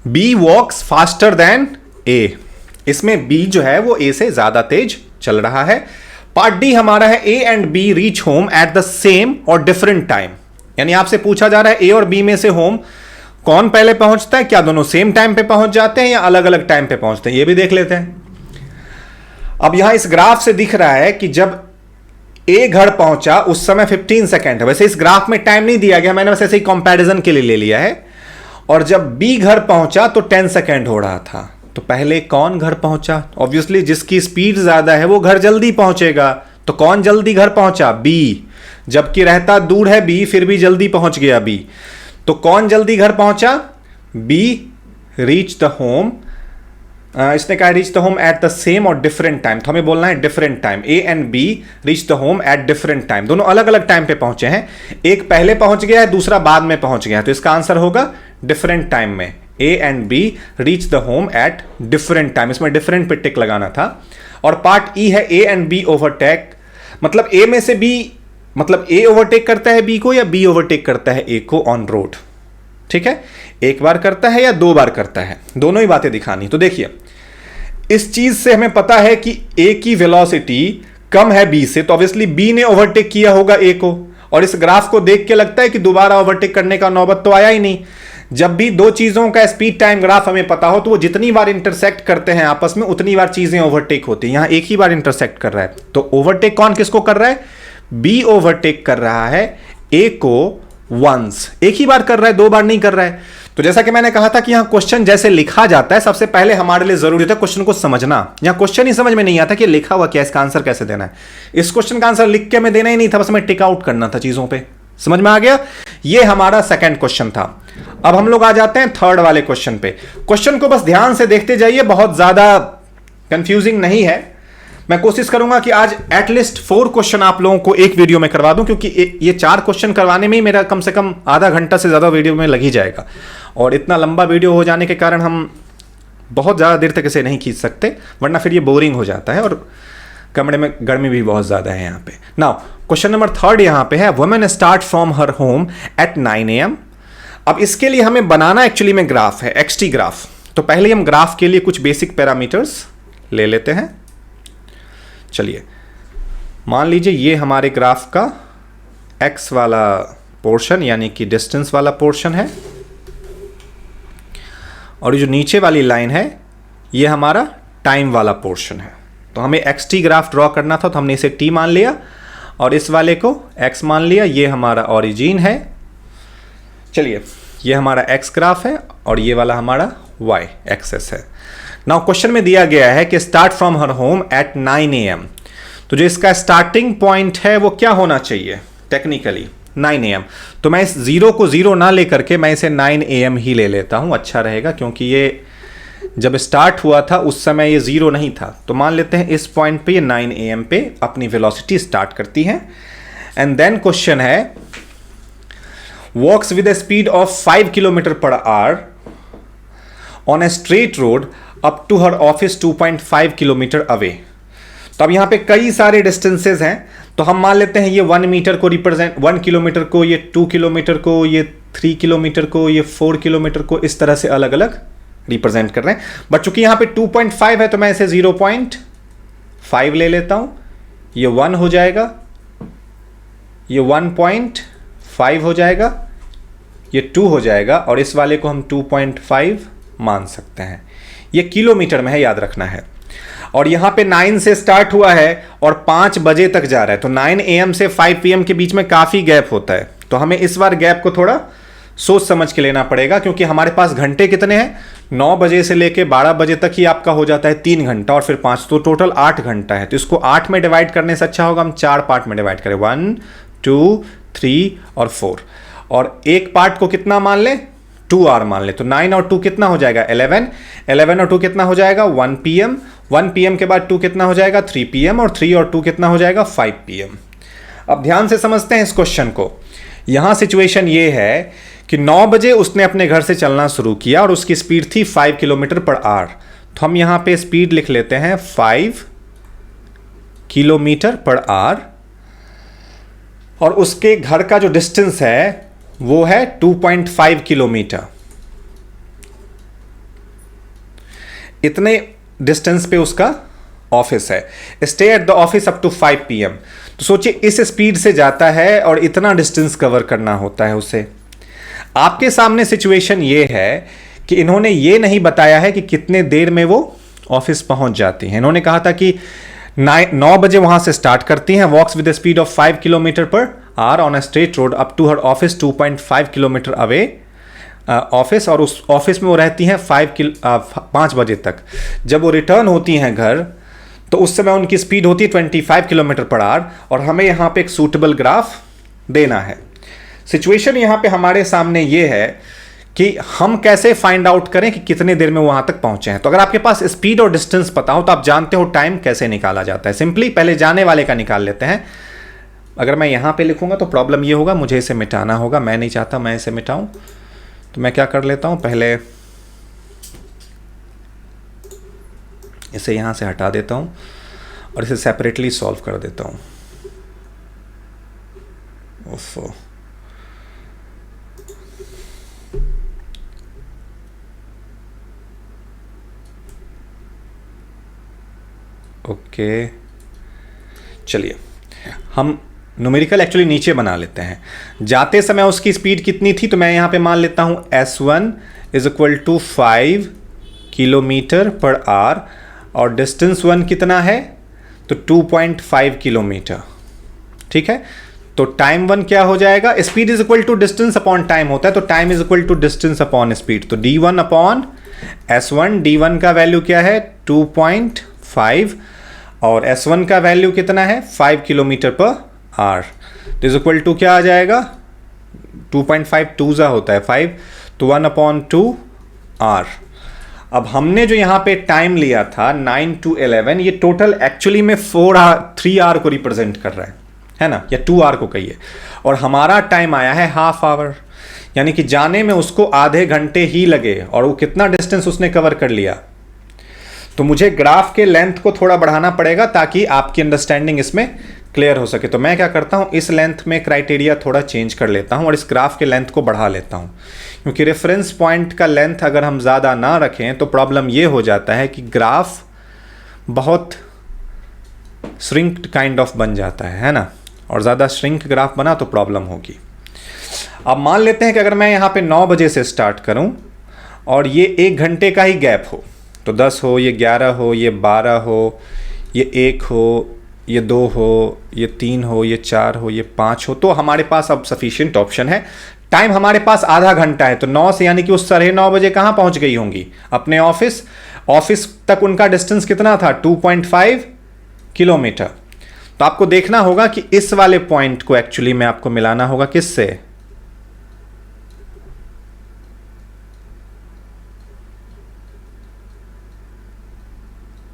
A: बी वॉक्स फास्टर देन ए। इसमें बी जो है वो ए से ज्यादा तेज चल रहा है। पार्ट डी हमारा है A and B reach home at the same और डिफरेंट टाइम। यानी आपसे पूछा जा रहा है ए और बी में से होम कौन पहले पहुंचता है, क्या दोनों सेम टाइम पे पहुंच जाते हैं या अलग अलग टाइम पे पहुंचते हैं, ये भी देख लेते हैं। अब यहां इस ग्राफ से दिख रहा है कि जब ए घर पहुंचा उस समय 15 सेकंड है। वैसे इस ग्राफ में टाइम नहीं दिया गया, मैंने बस ऐसे ही कंपैरिजन के लिए ले लिया है। और जब बी घर पहुंचा तो 10 सेकंड हो रहा था। तो पहले कौन घर पहुंचा? ऑब्वियसली जिसकी स्पीड ज्यादा है वो घर जल्दी पहुंचेगा। तो कौन जल्दी घर पहुंचा? बी। जबकि रहता दूर है बी, फिर भी जल्दी पहुंच गया बी। तो कौन जल्दी घर पहुंचा? B reach the home. इसने कहा reach the home at the same और डिफरेंट टाइम, तो हमें बोलना है different time. A and B reach the home at different time, दोनों अलग अलग टाइम पे पहुंचे हैं। एक पहले पहुंच गया है, दूसरा बाद में पहुंच गया है। तो इसका आंसर होगा डिफरेंट टाइम में। A and B reach the home at different time, इसमें डिफरेंट पे टिक लगाना था। और पार्ट ई है ए एंड बी ओवरटेक, मतलब ए में से बी, मतलब ए ओवरटेक करता है बी को या बी ओवरटेक करता है ए को ऑन रोड। ठीक है, एक बार करता है या 2 बार करता है, दोनों ही बातें दिखानी। तो देखिए इस चीज से हमें पता है कि ए की वेलोसिटी कम है बी से, तो ऑब्वियसली बी ने ओवरटेक किया होगा ए को। और इस ग्राफ को देख के लगता है कि दोबारा ओवरटेक करने का नौबत तो आया ही नहीं। जब भी दो चीजों का स्पीड टाइम ग्राफ हमें पता हो तो वो जितनी बार इंटरसेक्ट करते हैं आपस में उतनी बार चीजें ओवरटेक होती हैं। यहां एक ही बार इंटरसेक्ट कर रहा है, तो ओवरटेक कौन किसको कर रहा है? बी ओवरटेक कर रहा है ए को वंस, एक ही बार कर रहा है, 2 बार नहीं कर रहा है। तो जैसा कि मैंने कहा था कि यहां क्वेश्चन जैसे लिखा जाता है, सबसे पहले हमारे लिए जरूरी होता है क्वेश्चन को समझना। यहां क्वेश्चन ही समझ में नहीं आता कि लिखा हुआ क्या, इसका आंसर कैसे देना है। इस क्वेश्चन का आंसर लिख के हमें देना ही नहीं था, बस हमें टिक आउट करना था चीजों पे। समझ में आ गया? ये हमारा सेकंड क्वेश्चन था। अब हम लोग आ जाते हैं थर्ड वाले क्वेश्चन पे। क्वेश्चन को बस ध्यान से देखते जाइए, बहुत ज्यादा कंफ्यूजिंग नहीं है। मैं कोशिश करूंगा कि आज एटलीस्ट 4 क्वेश्चन आप लोगों को एक वीडियो में करवा दूं, क्योंकि ये 4 क्वेश्चन करवाने में ही मेरा कम से कम आधा घंटा से ज्यादा वीडियो में लग ही जाएगा। और इतना लंबा वीडियो हो जाने के कारण हम बहुत ज्यादा देर तक इसे नहीं खींच सकते, वरना फिर ये बोरिंग हो जाता है और कमरे में गर्मी भी बहुत ज्यादा है यहाँ पे। नाउ क्वेश्चन नंबर 3 यहाँ पे है, women start from her home at 9 AM। अब इसके लिए हमें बनाना एक्चुअली में ग्राफ है, एक्सटी ग्राफ। तो पहले हम ग्राफ के लिए कुछ बेसिक पैरामीटर्स ले लेते हैं। चलिए मान लीजिए ये हमारे ग्राफ का एक्स वाला पोर्शन यानी कि डिस्टेंस वाला पोर्शन है, और ये जो नीचे वाली लाइन है ये हमारा टाइम वाला पोर्शन है। तो हमें एक्स टी ग्राफ ड्रॉ करना था, तो हमने इसे टी मान लिया और इस वाले को एक्स मान लिया। ये हमारा ओरिजिन है। चलिए ये हमारा एक्स ग्राफ है और ये वाला हमारा वाई एक्सेस है। नाउ क्वेश्चन में दिया गया है कि start from her home at 9 AM। तो जो इसका स्टार्टिंग पॉइंट है वो क्या होना चाहिए? Technically 9 AM। तो मैं इस 0 को 0 ना लेकर के मैं इसे 9 AM ही ले लेता हूं, अच्छा रहेगा, क्योंकि ये जब स्टार्ट हुआ था उस समय ये 0 नहीं था। तो मान लेते हैं इस पॉइंट पे ये 9 AM पे अपनी वेलोसिटी स्टार्ट करती है। एंड देन क्वेश्चन है, walks with a speed of 5 km/h on a straight road up to her office 2.5 kilometre away. तो अब यहां पे कई सारे डिस्टेंसेस हैं, तो हम मान लेते हैं ये 1 मीटर को रिप्रेजेंट, 1 किलोमीटर को, ये 2 किलोमीटर को, ये 3 किलोमीटर को, ये 4 किलोमीटर को, इस तरह से अलग अलग रिप्रेजेंट कर रहे हैं। बट चूंकि यहां पे 2.5 है तो मैं इसे 0.5 ले लेता हूं। ये 1 हो जाएगा, ये 1.5 हो जाएगा, ये 2 हो जाएगा, और इस वाले को हम 2.5 मान सकते हैं। ये किलोमीटर में है, याद रखना है। और यहां पे 9 से स्टार्ट हुआ है और 5 बजे तक जा रहा है, तो 9 AM से 5 PM के बीच में काफी गैप होता है। तो हमें इस बार गैप को थोड़ा सोच समझ के लेना पड़ेगा, क्योंकि हमारे पास घंटे कितने हैं, 9 बजे से लेके 12 बजे तक ही आपका हो जाता है 3 घंटा और फिर 5, तो टोटल 8 घंटा है। तो इसको 8 में डिवाइड करने से अच्छा होगा हम 4 पार्ट में डिवाइड करें, 1 2 3 और 4, और एक पार्ट को कितना मान लें, 2 आवर मान लें। तो 9 और 2 कितना हो जाएगा, 11, 11 और 2 कितना हो जाएगा, 1 PM, 1 PM के बाद 2 कितना हो जाएगा, 3 PM, और 3 और 2 कितना हो जाएगा, 5 PM। अब ध्यान से समझते हैं इस क्वेश्चन को। यहां सिचुएशन ये है कि 9 बजे उसने अपने घर से चलना शुरू किया और उसकी स्पीड थी 5 किलोमीटर पर आवर। तो हम यहां पे स्पीड लिख लेते हैं 5 किलोमीटर पर आवर, और उसके घर का जो डिस्टेंस है वो है 2.5 किलोमीटर। इतने डिस्टेंस पे उसका ऑफिस है। Stay at the office up to 5 PM। तो सोचिए इस स्पीड से जाता है और इतना डिस्टेंस कवर करना होता है उसे। आपके सामने सिचुएशन ये है कि इन्होंने ये नहीं बताया है कि कितने देर में वो ऑफिस पहुंच जाती हैं। इन्होंने कहा था कि 9 बजे वहां से स्टार्ट करती हैं, walks with the speed of 5 kilometre per hour on a straight road up to her office 2.5 kilometre away office, और उस ऑफिस में वो रहती हैं 5 बजे तक। जब वो रिटर्न होती हैं घर तो उस समय उनकी स्पीड होती है 25 किलोमीटर पर आवर, और हमें यहाँ पे एक सूटेबल ग्राफ देना है। सिचुएशन यहाँ पे हमारे सामने ये है कि हम कैसे फाइंड आउट करें कि कितने देर में वहां तक पहुंचे हैं। तो अगर आपके पास स्पीड और डिस्टेंस पता हो तो आप जानते हो टाइम कैसे निकाला जाता है। सिंपली पहले जाने वाले का निकाल लेते हैं। अगर मैं यहां पे लिखूंगा तो प्रॉब्लम ये होगा, मुझे इसे मिटाना होगा, मैं नहीं चाहता मैं इसे मिटाऊं। तो मैं क्या कर लेता हूं, पहले इसे यहां से हटा देता हूं और इसे सेपरेटली सॉल्व कर देता हूं। ओफो, ओके, चलिए हम न्यूमेरिकल एक्चुअली नीचे बना लेते हैं। जाते समय उसकी स्पीड कितनी थी, तो मैं यहाँ पे मान लेता हूँ S1 is equal to 5 kilometre per hour, और डिस्टेंस 1 कितना है, तो 2.5 किलोमीटर। ठीक है, तो टाइम 1 क्या हो जाएगा, speed is equal to distance upon time होता है, तो time is equal to distance upon speed. तो D1 अपॉन S1, D1 का वैल्यू क्या है 2.5, और S1 का वैल्यू कितना है 5 किलोमीटर पर आवर। तो इज इक्वल टू क्या आ जाएगा, 2.5 2 होता है 5, तो 1/2 आवर। अब हमने जो यहाँ पे टाइम लिया था 9 to 11, ये टोटल एक्चुअली में 3 आवर को रिप्रेजेंट कर रहा है ना, या 2 आवर को कहिए, और हमारा टाइम आया है हाफ आवर, यानी कि जाने में उसको आधे घंटे ही लगे, और वो कितना डिस्टेंस उसने कवर कर लिया। तो मुझे ग्राफ के लेंथ को थोड़ा बढ़ाना पड़ेगा ताकि आपकी अंडरस्टैंडिंग इसमें क्लियर हो सके। तो मैं क्या करता हूं, इस लेंथ में क्राइटेरिया थोड़ा चेंज कर लेता हूं और इस ग्राफ के लेंथ को बढ़ा लेता हूं, क्योंकि रेफरेंस पॉइंट का लेंथ अगर हम ज़्यादा ना रखें तो प्रॉब्लम ये हो जाता है कि ग्राफ बहुत श्रिंक्ड काइंड ऑफ बन जाता है ना, और ज़्यादा श्रिंक ग्राफ बना तो प्रॉब्लम होगी। अब मान लेते हैं कि अगर मैं यहाँ पे 9 बजे से स्टार्ट करूँ और ये 1 घंटे का ही गैप हो, तो 10 हो, ये 11 हो, ये 12 हो, ये 1 हो, ये 2 हो, ये 3 हो, ये 4 हो, ये 5 हो, तो हमारे पास अब सफिशिएंट ऑप्शन है। टाइम हमारे पास आधा घंटा है, तो 9 से यानी कि उस 9:30 बजे कहाँ पहुँच गई होंगी, अपने ऑफिस। ऑफिस तक उनका डिस्टेंस कितना था 2.5 किलोमीटर। तो आपको देखना होगा कि इस वाले पॉइंट को एक्चुअली में आपको मिलाना होगा किससे,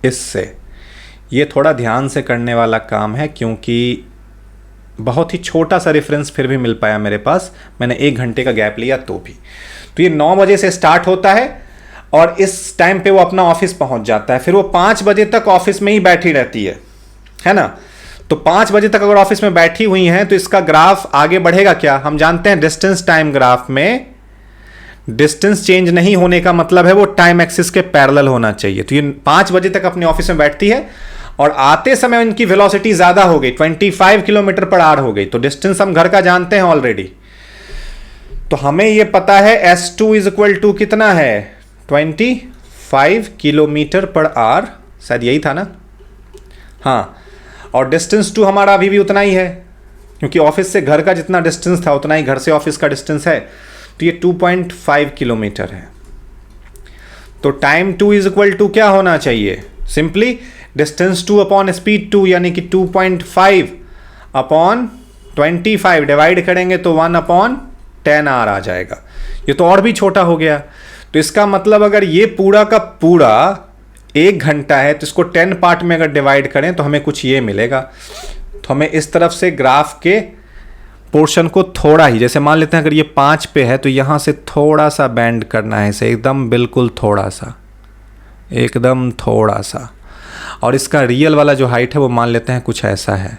A: इससे। ये थोड़ा ध्यान से करने वाला काम है, क्योंकि बहुत ही छोटा सा रेफरेंस फिर भी मिल पाया मेरे पास, मैंने 1 घंटे का गैप लिया तो भी। तो ये 9 बजे से स्टार्ट होता है और इस टाइम पे वो अपना ऑफिस पहुंच जाता है, फिर वो 5 बजे तक ऑफिस में ही बैठी रहती है ना। तो 5 बजे तक अगर ऑफिस में बैठी हुई हैं तो इसका ग्राफ आगे बढ़ेगा क्या, हम जानते हैं डिस्टेंस टाइम ग्राफ में डिस्टेंस चेंज नहीं होने का मतलब है वो टाइम एक्सिस के पैरेलल होना चाहिए। तो ये 5 बजे तक अपने ऑफिस में बैठती है और आते समय इनकी वेलोसिटी ज्यादा हो गई, 25 किलोमीटर पर आवर हो गई। तो डिस्टेंस हम घर का जानते हैं ऑलरेडी, तो हमें ये पता है S2 इज इक्वल टू कितना है 25 किलोमीटर पर आवर, शायद यही था ना, हाँ। और डिस्टेंस 2 हमारा अभी भी उतना ही है, क्योंकि ऑफिस से घर का जितना डिस्टेंस था उतना ही घर से ऑफिस का डिस्टेंस है। तो ये 2.5 किलोमीटर है। तो टाइम 2 इज इक्वल टू क्या होना चाहिए? सिंपली डिस्टेंस 2 अपॉन स्पीड 2, यानी कि 2.5 अपॉन 25 डिवाइड करेंगे तो 1 अपॉन 10 आर आ जाएगा। ये तो और भी छोटा हो गया। तो इसका मतलब अगर ये पूरा का पूरा 1 घंटा है तो इसको 10 पार्ट में अगर डिवाइड करें तो हमें कुछ ये मिलेगा। तो हमें इस तरफ से ग्राफ के पोर्शन को थोड़ा ही, जैसे मान लेते हैं अगर ये 5 पे है तो यहाँ से थोड़ा सा बेंड करना है इसे, एकदम बिल्कुल थोड़ा सा, एकदम थोड़ा सा। और इसका रियल वाला जो हाइट है वो मान लेते हैं कुछ ऐसा है,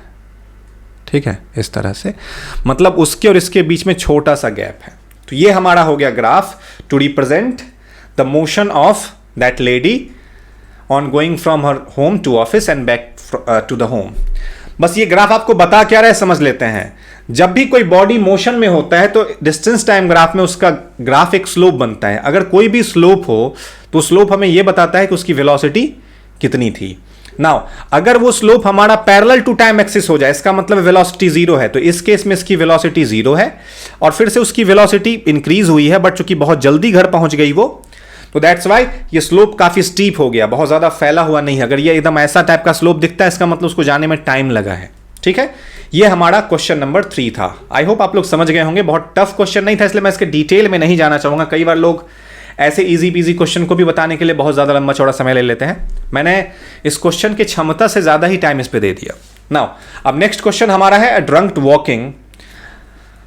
A: ठीक है, इस तरह से। मतलब उसके और इसके बीच में छोटा सा गैप है। तो ये हमारा हो गया graph to represent the motion of that lady on going from her home to office and back to the home. बस ये ग्राफ आपको बता क्या रहा है समझ लेते हैं। जब भी कोई बॉडी मोशन में होता है तो डिस्टेंस टाइम ग्राफ में उसका ग्राफ एक स्लोप बनता है। अगर कोई भी स्लोप हो तो स्लोप हमें यह बताता है कि उसकी वेलोसिटी कितनी थी। नाउ अगर वो स्लोप हमारा पैरेलल टू टाइम एक्सिस हो जाए, इसका मतलब वेलोसिटी 0 है, तो इस केस में इसकी वेलोसिटी 0 है और फिर से उसकी वेलोसिटी इंक्रीज हुई है, बट चूंकि बहुत जल्दी घर पहुंच गई वो, तो दैट्स वाई ये स्लोप काफी स्टीप हो गया, बहुत ज्यादा फैला हुआ नहीं है। अगर ये एकदम ऐसा टाइप का स्लोप दिखता है इसका मतलब उसको जाने में टाइम लगा है। ठीक है, ये हमारा क्वेश्चन नंबर 3 था। आई होप आप लोग समझ गए होंगे। बहुत टफ क्वेश्चन नहीं था इसलिए मैं इसके डिटेल में नहीं जाना चाहूंगा। कई बार लोग ऐसे इजी पीजी क्वेश्चन को भी बताने के लिए बहुत ज्यादा लंबा चौड़ा समय ले लेते हैं। मैंने इस क्वेश्चन की क्षमता से ज्यादा ही टाइम इस पे दे दिया। नाउ अब नेक्स्ट क्वेश्चन हमारा है ड्रंक वॉकिंग।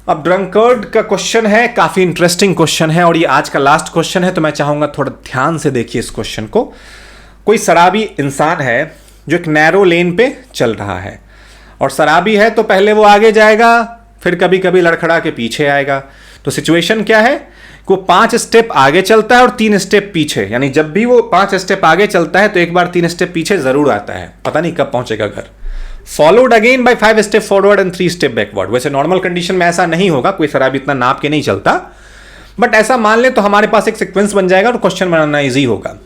A: अब ड्रंकर्ड का क्वेश्चन है, काफी इंटरेस्टिंग क्वेश्चन है और ये आज का लास्ट क्वेश्चन है, तो मैं चाहूंगा थोड़ा ध्यान से देखिए इस क्वेश्चन को। कोई शराबी इंसान है जो एक नैरो लेन पे चल रहा है और शराबी है तो पहले वो आगे जाएगा, फिर कभी कभी लड़खड़ा के पीछे आएगा। तो सिचुएशन क्या है कि वो 5 स्टेप आगे चलता है और 3 स्टेप पीछे, यानी जब भी वो 5 स्टेप आगे चलता है तो एक बार 3 स्टेप पीछे जरूर आता है, पता नहीं कब पहुंचेगा घर। Followed again by 5 step forward and 3 step backward. वैसे नॉर्मल कंडीशन में ऐसा नहीं होगा, कोई शराबी इतना नाप के नहीं चलता, बट ऐसा मान ले तो हमारे पास एक सीक्वेंस बन जाएगा और क्वेश्चन बनाना इजी होगा।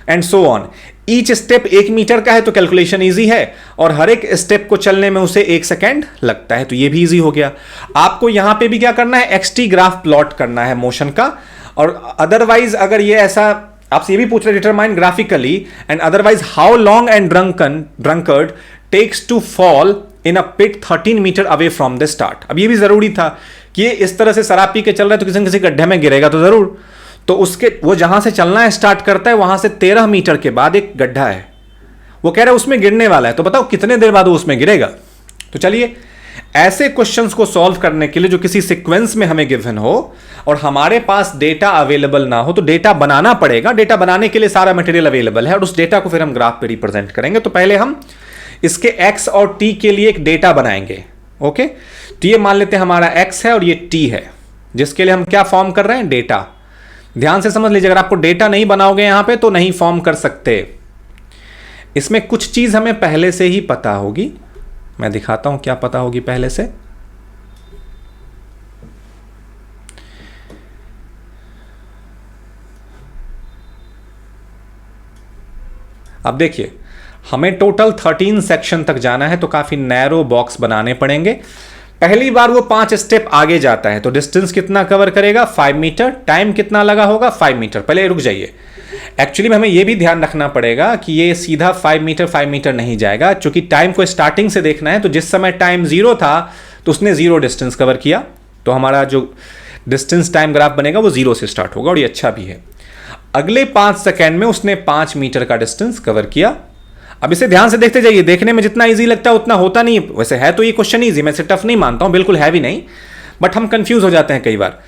A: And so on. Each step 1 metre का है तो कैलकुलेशन इजी है और हर एक स्टेप को चलने में उसे 1 सेकेंड लगता है, तो ये भी इजी हो गया। आपको यहां पे भी क्या करना है, एक्सटी ग्राफ प्लॉट करना है मोशन का। और अदरवाइज अगर ये ऐसा आपसे ये भी पूछ रहे determine graphically and otherwise how long and drunkard takes to fall in a pit 13 metre away from the start. अब ये भी जरूरी था कि ये इस तरह से शराब पी के चल रहा है तो किसी न किसी गड्ढे में गिरेगा तो जरूर। तो उसके वो जहां से चलना है स्टार्ट करता है वहां से 13 मीटर के बाद एक गड्ढा है, वो कह रहा है उसमें गिरने वाला है, तो बताओ कितने देर बाद वो उसमें गिरेगा। तो चलिए ऐसे क्वेश्चंस को सॉल्व करने के लिए जो किसी सीक्वेंस में हमें गिवन हो और हमारे पास डेटा अवेलेबल ना हो तो डेटा बनाना पड़ेगा। डेटा बनाने के लिए सारा मटेरियल अवेलेबल है और उस डेटा को फिर हम ग्राफ पे रिप्रेजेंट करेंगे। तो पहले हम इसके x और t के लिए एक डेटा बनाएंगे। ओके, तो ये मान लेते हैं हमारा x है और ये t है, जिसके लिए हम क्या फॉर्म कर रहे हैं, डेटा। ध्यान से समझ लीजिए, अगर आपको डेटा नहीं बनाओगे यहां पे तो नहीं फॉर्म कर सकते। इसमें कुछ चीज हमें पहले से ही पता होगी, मैं दिखाता हूं क्या पता होगी पहले से। अब देखिए हमें टोटल 13 सेक्शन तक जाना है तो काफी नैरो बॉक्स बनाने पड़ेंगे। पहली बार वो 5 स्टेप आगे जाता है तो डिस्टेंस कितना कवर करेगा, 5 मीटर। टाइम कितना लगा होगा, 5 मीटर। पहले रुक जाइए, एक्चुअली में हमें यह भी ध्यान रखना पड़ेगा कि ये सीधा 5 मीटर नहीं जाएगा, क्योंकि टाइम को स्टार्टिंग से देखना है। तो जिस समय टाइम 0 था तो उसने 0 डिस्टेंस कवर किया, तो हमारा जो डिस्टेंस टाइम ग्राफ बनेगा वो 0 से स्टार्ट होगा और ये अच्छा भी है। अगले 5 सेकेंड में उसने 5 मीटर का डिस्टेंस कवर किया। अब इसे ध्यान से देखते जाइए, देखने में जितना इजी लगता है उतना होता नहीं। वैसे है तो ये क्वेश्चन इजी, मैं इसे टफ नहीं मानता हूं, बिल्कुल हैवी नहीं, बट हम कंफ्यूज हो जाते हैं कई बार।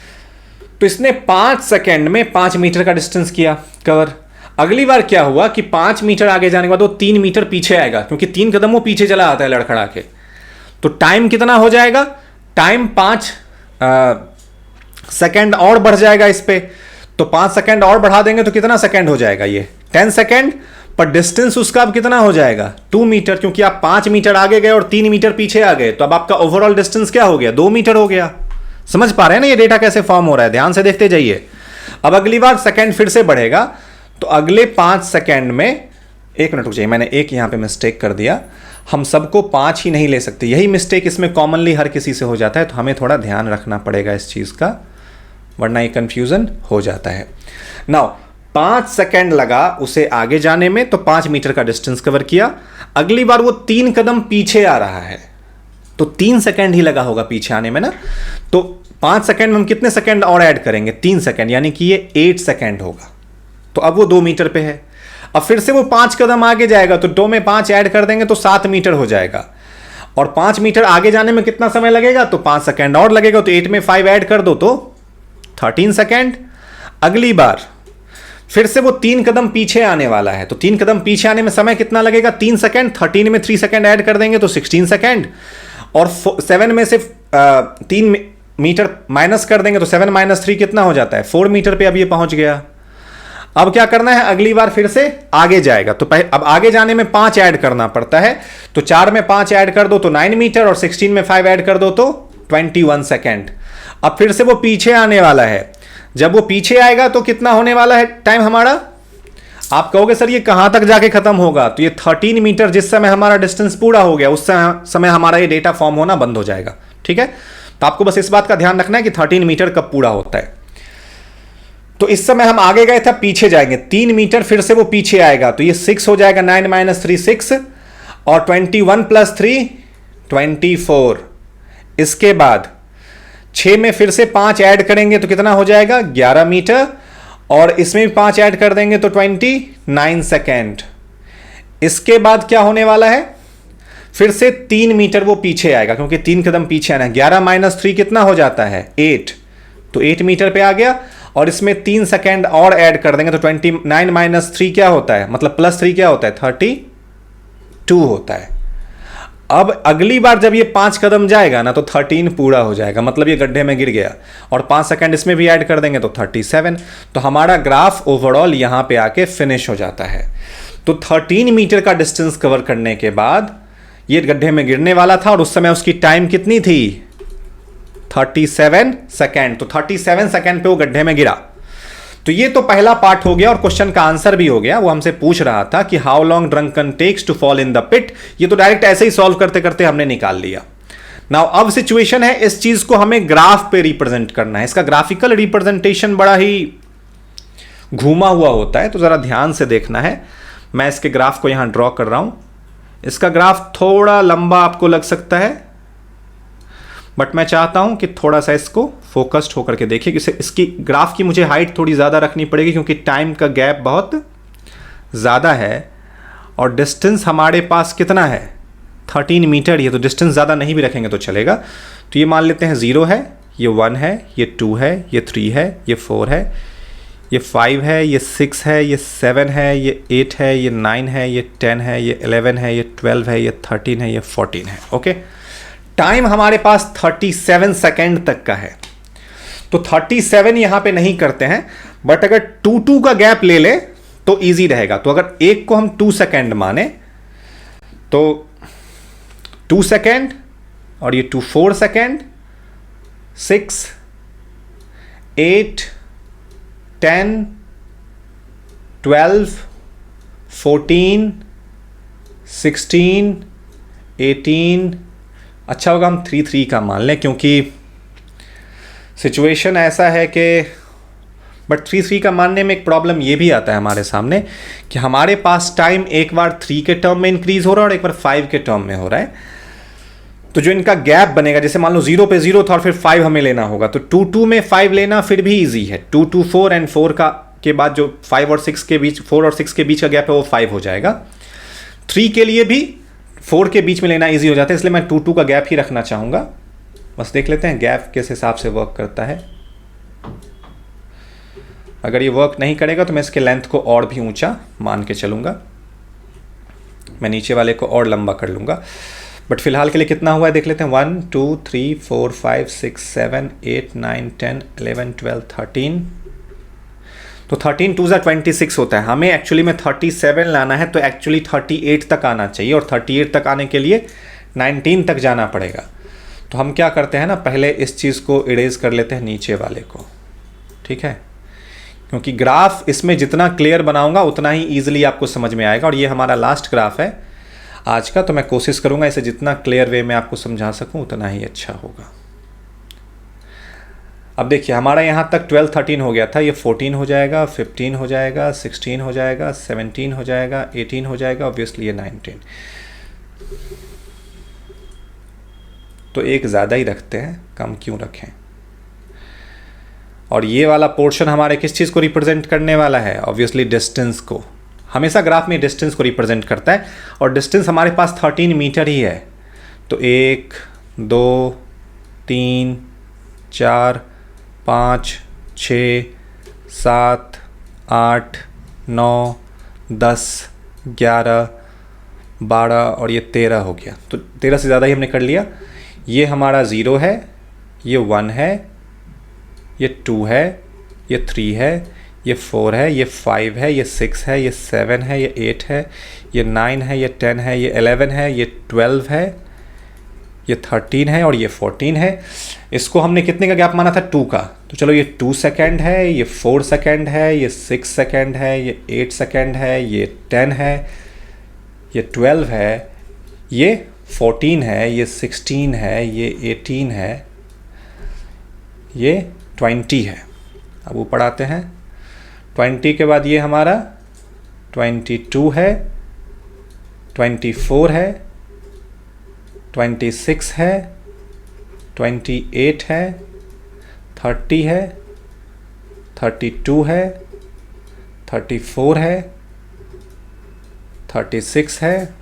A: तो इसने 5 सेकेंड में 5 मीटर का डिस्टेंस किया कवर। अगली बार क्या हुआ कि 5 मीटर आगे जाने के बाद वो 3 मीटर पीछे आएगा, क्योंकि 3 कदम वो पीछे चला आता है लड़खड़ा के। तो टाइम कितना हो जाएगा, टाइम 5 सेकेंड और बढ़ जाएगा इस पे। तो 5 सेकेंड और बढ़ा देंगे तो कितना सेकेंड हो जाएगा, ये 10 सेकेंड। पर डिस्टेंस उसका अब कितना हो जाएगा, 2 मीटर, क्योंकि आप 5 मीटर आगे गए और 3 मीटर पीछे आ गए। तो अब आपका ओवरऑल डिस्टेंस क्या हो गया, 2 मीटर हो गया। समझ पा रहे हैं ना ये डेटा कैसे फॉर्म हो रहा है, ध्यान से देखते जाइए। अब अगली बार सेकेंड फिर से बढ़ेगा, तो अगले 5 सेकेंड में, 1 मिनट रुक जाइए, मैंने एक यहां पे मिस्टेक कर दिया। हम सबको 5 ही नहीं ले सकते, यही मिस्टेक इसमें कॉमनली हर किसी से हो जाता है, तो हमें थोड़ा ध्यान रखना पड़ेगा इस चीज का। वरना ये कन्फ्यूज़न हो जाता है। नाउ 5 सेकेंड लगा उसे आगे जाने में, तो 5 मीटर का डिस्टेंस कवर किया। अगली बार वो 3 कदम पीछे आ रहा है, तो 3 सेकेंड ही लगा होगा पीछे आने में ना। तो 5 सेकेंड में हम कितने सेकेंड और ऐड करेंगे? 3 सेकेंड, यानी कि ये 8 सेकेंड होगा। तो अब वो 2 मीटर पे है। अब फिर से वो 5 कदम आगे जाएगा, तो 2 में 5 ऐड कर देंगे तो 7 मीटर हो जाएगा। और 5 मीटर आगे जाने में कितना समय लगेगा? तो 5 सेकेंड और लगेगा। तो 8 में 5 ऐड कर दो तो 13 सेकेंड। अगली बार फिर से वो 3 कदम पीछे आने वाला है, तो 3 कदम पीछे आने में समय कितना लगेगा? 3 सेकेंड। 13 में 3 सेकेंड ऐड कर देंगे तो 16 सेकेंड। और 7 में से 3 मीटर माइनस कर देंगे तो 7 माइनस 3 कितना हो जाता है? 4 मीटर पे अब ये पहुंच गया। अब क्या करना है? अगली बार फिर से आगे जाएगा, तो अब आगे जाने में 5 ऐड करना पड़ता है। तो 4 में 5 ऐड कर दो तो 9 मीटर, और 16 में 5 ऐड कर दो तो 21 सेकेंड। अब फिर से वो पीछे आने वाला है। जब वो पीछे आएगा तो कितना होने वाला है टाइम हमारा? आप कहोगे सर ये कहां तक जाके खत्म होगा? तो ये 13 मीटर जिस समय हमारा डिस्टेंस पूरा हो गया, उस समय हमारा ये डेटा फॉर्म होना बंद हो जाएगा। ठीक है, तो आपको बस इस बात का ध्यान रखना है कि 13 मीटर कब पूरा होता है। तो इस समय हम आगे गए थे, पीछे जाएंगे 3 मीटर, फिर से वो पीछे आएगा, तो ये 6 हो जाएगा। 9 माइनस 3 6, और 21 प्लस 3 24। इसके बाद 6 में फिर से 5 ऐड करेंगे तो कितना हो जाएगा? 11 मीटर, और इसमें भी 5 ऐड कर देंगे तो 29 सेकेंड। इसके बाद क्या होने वाला है? फिर से 3 मीटर वो पीछे आएगा, क्योंकि 3 कदम पीछे आना है। 11 माइनस 3 कितना हो जाता है? 8, तो 8 मीटर पे आ गया। और इसमें 3 सेकेंड और ऐड कर देंगे तो 29 माइनस 3 क्या होता है? मतलब प्लस 3 क्या होता है? 32 होता है। अब अगली बार जब ये 5 कदम जाएगा ना, तो 13 पूरा हो जाएगा, मतलब ये गड्ढे में गिर गया। और 5 सेकेंड इसमें भी ऐड कर देंगे तो 37। तो हमारा ग्राफ ओवरऑल यहां पे आके फिनिश हो जाता है। तो 13 मीटर का डिस्टेंस कवर करने के बाद ये गड्ढे में गिरने वाला था, और उस समय उसकी टाइम कितनी थी? 37 सेकेंड। तो 37 सेकेंड पे वो गड्ढे में गिरा। तो ये तो पहला पार्ट हो गया, और क्वेश्चन का आंसर भी हो गया। वो हमसे पूछ रहा था कि how long drunken takes to fall in the pit. ये तो डायरेक्ट ऐसे ही सॉल्व करते करते हमने निकाल लिया। नाउ अब सिचुएशन है, इस चीज को हमें ग्राफ पे रिप्रेजेंट करना है। इसका ग्राफिकल रिप्रेजेंटेशन बड़ा ही घूमा हुआ होता है, तो जरा ध्यान से देखना है। मैं इसके ग्राफ को यहां ड्रॉ कर रहा हूं। इसका ग्राफ थोड़ा लंबा आपको लग सकता है, बट मैं चाहता हूं कि थोड़ा सा इसको फोकस्ड होकर के देखिए कि इसकी ग्राफ की मुझे हाइट थोड़ी ज़्यादा रखनी पड़ेगी, क्योंकि टाइम का गैप बहुत ज़्यादा है। और डिस्टेंस हमारे पास कितना है? 13 मीटर। ये तो डिस्टेंस ज़्यादा नहीं भी रखेंगे तो चलेगा। तो ये मान लेते हैं 0 है, ये 1 है, ये 2 है, ये 3 है, ये 4 है, ये 5 है, ये 6 है, ये 7 है, ये 8 है, ये 9 है, ये 10 है, ये 11 है, ये 12 है, ये 13 है, ये 14 है। ओके, टाइम हमारे पास 37 सेकेंड तक का है। तो 37 यहां पे नहीं करते हैं, बट अगर 2 का गैप ले ले तो इजी रहेगा। तो अगर एक को हम 2 सेकेंड माने तो 2 सेकेंड, और ये 2 4 सेकेंड, 6 8 10 12 14 16 18। अच्छा होगा हम 3 का मान लें, क्योंकि सिचुएशन ऐसा है कि बट 3 का मानने में एक प्रॉब्लम ये भी आता है हमारे सामने कि हमारे पास टाइम एक बार 3 के टर्म में इंक्रीज हो रहा है और एक बार 5 के टर्म में हो रहा है। तो जो इनका गैप बनेगा, जैसे मान लो 0 पे 0 था और फिर 5 हमें लेना होगा, तो 2 में 5 लेना फिर भी इजी है। 2 4 एंड 4 का के बाद जो 5 और 6 के बीच, 4 और 6 के बीच का गैप है वो 5 हो जाएगा। 3 के लिए भी 4 के बीच में लेना इजी हो जाता है, इसलिए मैं 2 का गैप ही रखना चाहूँगा। बस देख लेते हैं गैप किस हिसाब से वर्क करता है। अगर ये वर्क नहीं करेगा तो मैं इसके लेंथ को और भी ऊंचा मान के चलूँगा, मैं नीचे वाले को और लंबा कर लूँगा। बट फिलहाल के लिए कितना हुआ है देख लेते हैं। 1 2 3 4 5 6 7 8 9 10 11 12 13। तो 13 2 26 होता है। हमें एक्चुअली में 37 लाना है, तो एक्चुअली 38 तक आना चाहिए, और 38 तक आने के लिए 19 तक जाना पड़ेगा। तो हम क्या करते हैं ना, पहले इस चीज़ को इरेज कर लेते हैं नीचे वाले को, ठीक है, क्योंकि ग्राफ इसमें जितना क्लियर बनाऊंगा उतना ही ईजिली आपको समझ में आएगा। और ये हमारा लास्ट ग्राफ है आज का, तो मैं कोशिश करूंगा इसे जितना क्लियर वे में आपको समझा सकूं उतना ही अच्छा होगा। अब देखिए हमारा यहाँ तक 12 13 हो गया था, ये 14 हो जाएगा, 15 हो जाएगा, 16 हो जाएगा, 17 हो जाएगा, 18 हो जाएगा, ऑब्वियसली ये 19। तो एक ज़्यादा ही रखते हैं, कम क्यों रखें। और ये वाला पोर्शन हमारे किस चीज़ को रिप्रेजेंट करने वाला है, ऑब्वियसली डिस्टेंस को। हमेशा ग्राफ में डिस्टेंस को रिप्रेजेंट करता है, और डिस्टेंस हमारे पास 13 मीटर ही है। तो 1 2 3 4 5 6 7 8 9 10 11 12 और ये 13 हो गया। तो 13 से ज़्यादा ही हमने कर लिया। ये हमारा 0 है, ये 1 है, ये 2 है, ये 3 है, ये 4 है, ये 5 है, ये 6 है, ये 7 है, ये 8 है, ये 9 है, ये 10 है, ये 11 है, ये 12 है, ये 13 है और ये 14 है। इसको हमने कितने का गैप माना था, 2 का। तो चलो ये 2 सेकेंड है, ये 4 सेकेंड है, ये 6 सेकेंड है, ये 8 सेकेंड है, ये 10 है, ये 12 है, ये 14 है, ये 16 है, ये 18 है, ये 20 है। अब ऊपर आते हैं, 20 के बाद ये हमारा 22 है, 24 है, 26 है, 28 है, 30 है, 32 है, 34 है, 36 है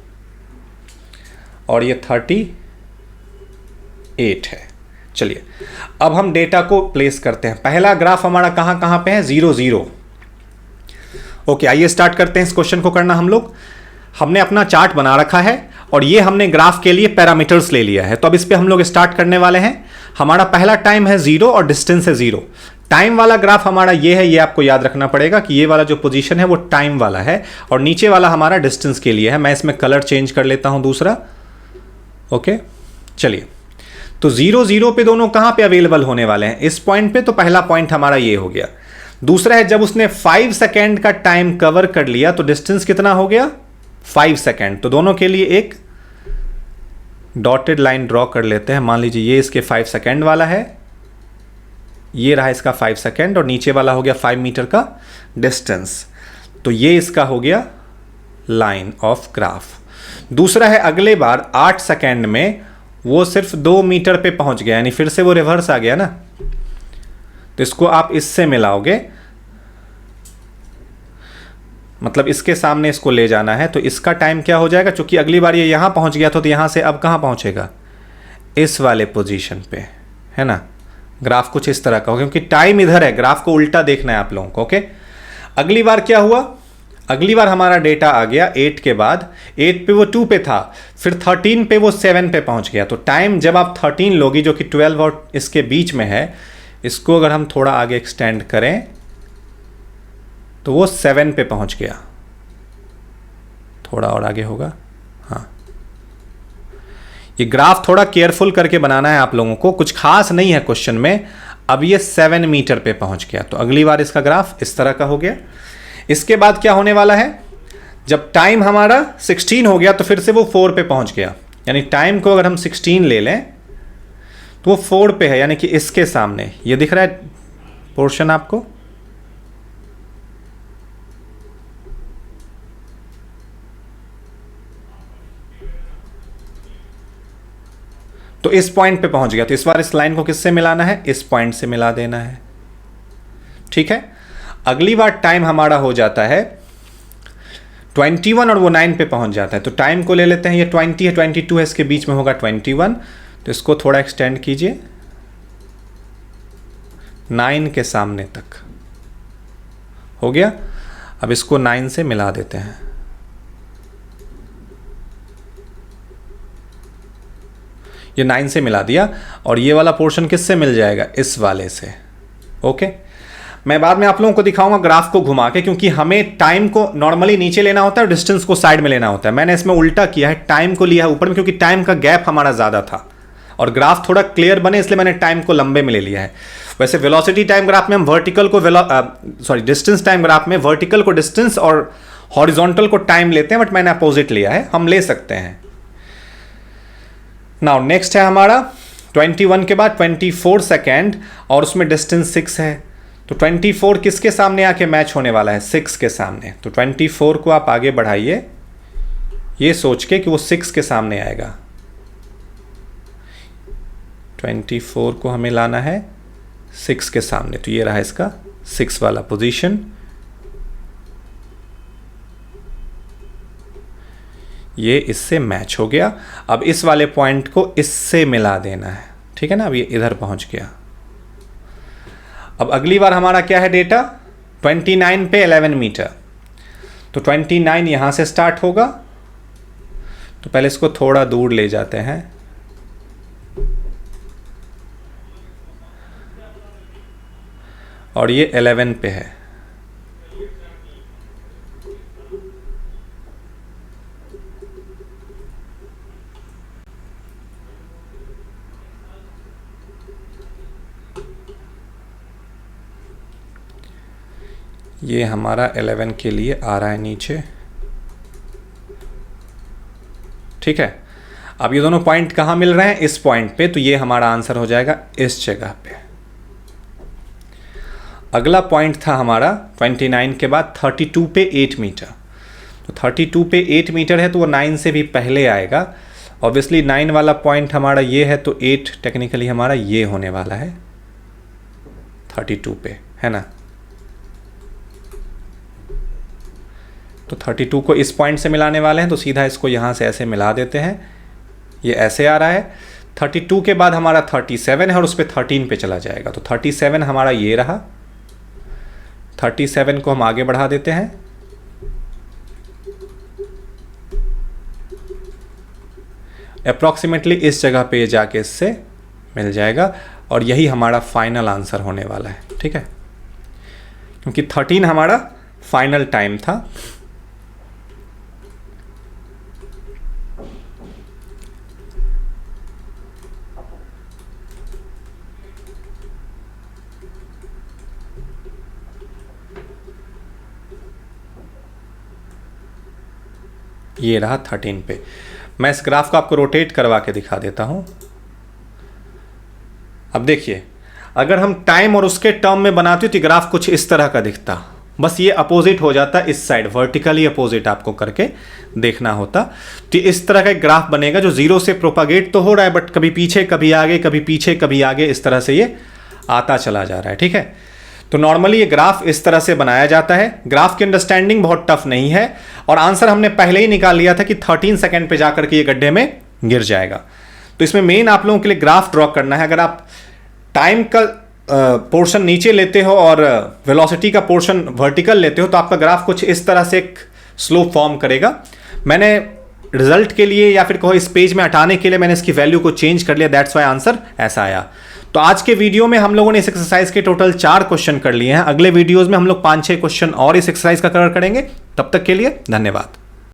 A: और ये 38 है। चलिए अब हम डेटा को प्लेस करते हैं। पहला ग्राफ हमारा कहाँ कहाँ पे है, 0 0। ओके, आइए स्टार्ट करते हैं इस क्वेश्चन को करना हम लोग। हमने अपना चार्ट बना रखा है और ये हमने ग्राफ के लिए पैरामीटर्स ले लिया है। तो अब इस पे हम लोग स्टार्ट करने वाले हैं। हमारा पहला टाइम है 0 और डिस्टेंस है 0। टाइम वाला ग्राफ हमारा ये है, ये आपको याद रखना पड़ेगा कि ये वाला जो पोजीशन है वो टाइम वाला है और नीचे वाला हमारा डिस्टेंस के लिए है। मैं इसमें कलर चेंज कर लेता हूं दूसरा। ओके, चलिए तो 0 0 पे दोनों कहां पे अवेलेबल होने वाले हैं, इस पॉइंट पे। तो पहला पॉइंट हमारा ये हो गया। दूसरा है जब उसने 5 सेकेंड का टाइम कवर कर लिया तो डिस्टेंस कितना हो गया, 5 सेकेंड। तो दोनों के लिए एक डॉटेड लाइन ड्रॉ कर लेते हैं। मान लीजिए ये इसके 5 सेकेंड वाला है, ये रहा इसका 5 सेकेंड और नीचे वाला हो गया 5 मीटर का डिस्टेंस। तो ये इसका हो गया लाइन ऑफ ग्राफ। दूसरा है अगले बार 8 सेकेंड में वो सिर्फ 2 मीटर पे पहुंच गया, यानी फिर से वो रिवर्स आ गया ना। तो इसको आप इससे मिलाओगे, मतलब इसके सामने इसको ले जाना है। तो इसका टाइम क्या हो जाएगा, चूंकि अगली बार ये यहां पहुंच गया था तो यहां से अब कहां पहुंचेगा, इस वाले पोजीशन पे, है ना। ग्राफ कुछ इस तरह का होगा क्योंकि टाइम इधर है, ग्राफ को उल्टा देखना है आप लोगों को। ओके, अगली बार क्या हुआ, अगली बार हमारा डेटा आ गया 8 के बाद। 8 पे वो 2 पे था, फिर 13 पे वो 7 पे पहुंच गया। तो टाइम जब आप 13 लोगी जो कि 12 और इसके बीच में है, इसको अगर हम थोड़ा आगे एक्सटेंड करें तो वो 7 पे पहुंच गया। थोड़ा और आगे होगा, हाँ। ये ग्राफ थोड़ा केयरफुल करके बनाना है आप लोगों को, कुछ खास नहीं है क्वेश्चन में। अब ये 7 मीटर पे पहुंच गया, तो अगली बार इसका ग्राफ इस तरह का हो गया। इसके बाद क्या होने वाला है, जब टाइम हमारा 16 हो गया तो फिर से वो 4 पे पहुंच गया। यानी टाइम को अगर हम 16 ले लें तो वो 4 पे है, यानी कि इसके सामने। ये दिख रहा है पोर्शन आपको, तो इस पॉइंट पे पहुंच गया। तो इस बार इस लाइन को किससे मिलाना है, इस पॉइंट से मिला देना है। ठीक है, अगली बार टाइम हमारा हो जाता है 21 और वो 9 पे पहुंच जाता है। तो टाइम को ले लेते हैं, ये 20 है, 22 है, इसके बीच में होगा 21। तो इसको थोड़ा एक्सटेंड कीजिए 9 के सामने तक, हो गया। अब इसको 9 से मिला देते हैं। ये 9 से मिला दिया और ये वाला पोर्शन किससे मिल जाएगा, इस वाले से। ओके, मैं बाद में आप लोगों को दिखाऊंगा ग्राफ को घुमा के, क्योंकि हमें टाइम को नॉर्मली नीचे लेना होता है और डिस्टेंस को साइड में लेना होता है। मैंने इसमें उल्टा किया है, टाइम को लिया है ऊपर में, क्योंकि टाइम का गैप हमारा ज़्यादा था और ग्राफ थोड़ा क्लियर बने, इसलिए मैंने टाइम को लंबे में ले लिया है। वैसे वेलोसिटी टाइम ग्राफ में हम वर्टिकल को डिस्टेंस टाइम ग्राफ में वर्टिकल को डिस्टेंस और हॉरिजॉन्टल को टाइम लेते हैं, बट मैंने अपोजिट लिया है, हम ले सकते हैं। नाउ नेक्स्ट है हमारा 21 के बाद 24 सेकेंड और उसमें डिस्टेंस 6 है, तो 24 किसके सामने आके मैच होने वाला है? 6 के सामने। तो 24 को आप आगे बढ़ाइए ये सोच के कि वो 6 के सामने आएगा। 24 को हमें लाना है 6 के सामने, तो ये रहा इसका 6 वाला पोजीशन। ये इससे मैच हो गया। अब इस वाले पॉइंट को इससे मिला देना है, ठीक है ना। अब ये इधर पहुंच गया। अब अगली बार हमारा क्या है डेटा? 29 पे 11 मीटर, तो 29 यहां से स्टार्ट होगा। तो पहले इसको थोड़ा दूर ले जाते हैं, और ये 11 पे है। ये हमारा 11 के लिए आ रहा है नीचे, ठीक है। अब ये दोनों पॉइंट कहाँ मिल रहे हैं? इस पॉइंट पे, तो ये हमारा आंसर हो जाएगा इस जगह पे। अगला पॉइंट था हमारा 29 के बाद 32 पे 8 मीटर। तो 32 पे 8 मीटर है, तो वो 9 से भी पहले आएगा। ऑब्वियसली 9 वाला पॉइंट हमारा ये है, तो 8 टेक्निकली हमारा ये होने वाला है 32 पे, है ना। तो 32 को इस पॉइंट से मिलाने वाले हैं, तो सीधा इसको यहाँ से ऐसे मिला देते हैं। ये ऐसे आ रहा है। 32 के बाद हमारा 37 है और उस पर 13 पे चला जाएगा, तो 37 हमारा ये रहा। 37 को हम आगे बढ़ा देते हैं। अप्रॉक्सीमेटली इस जगह पे ये जाके इससे मिल जाएगा, और यही हमारा फाइनल आंसर होने वाला है, ठीक है। क्योंकि 13 हमारा फाइनल टाइम था। ये रहा 13 पे। मैं इस ग्राफ को आपको रोटेट करवा के दिखा देता हूं। अब देखिए, अगर हम टाइम और उसके टर्म में बनाते तो ग्राफ कुछ इस तरह का दिखता, बस ये अपोजिट हो जाता इस साइड, वर्टिकली अपोजिट आपको करके देखना होता। तो इस तरह का एक ग्राफ बनेगा जो जीरो से प्रोपागेट तो हो रहा है, बट कभी पीछे कभी आगे, कभी पीछे कभी आगे, इस तरह से ये आता चला जा रहा है, ठीक है। तो नॉर्मली ये ग्राफ इस तरह से बनाया जाता है। ग्राफ की अंडरस्टैंडिंग बहुत टफ नहीं है, और आंसर हमने पहले ही निकाल लिया था कि 13 सेकंड पे जाकर के ये गड्ढे में गिर जाएगा। तो इसमें मेन आप लोगों के लिए ग्राफ ड्रॉ करना है। अगर आप टाइम का पोर्शन नीचे लेते हो और वेलोसिटी का पोर्शन वर्टिकल लेते हो, तो आपका ग्राफ कुछ इस तरह से एक स्लोप फॉर्म करेगा। मैंने रिजल्ट के लिए या फिर कहो इस पेज में हटाने के लिए मैंने इसकी वैल्यू को चेंज कर लिया, दैट्स वाई आंसर ऐसा आया। तो आज के वीडियो में हम लोगों ने इस एक्सरसाइज के टोटल 4 क्वेश्चन कर लिए हैं। अगले वीडियोस में हम लोग 5-6 क्वेश्चन और इस एक्सरसाइज का कवर करेंगे। तब तक के लिए धन्यवाद।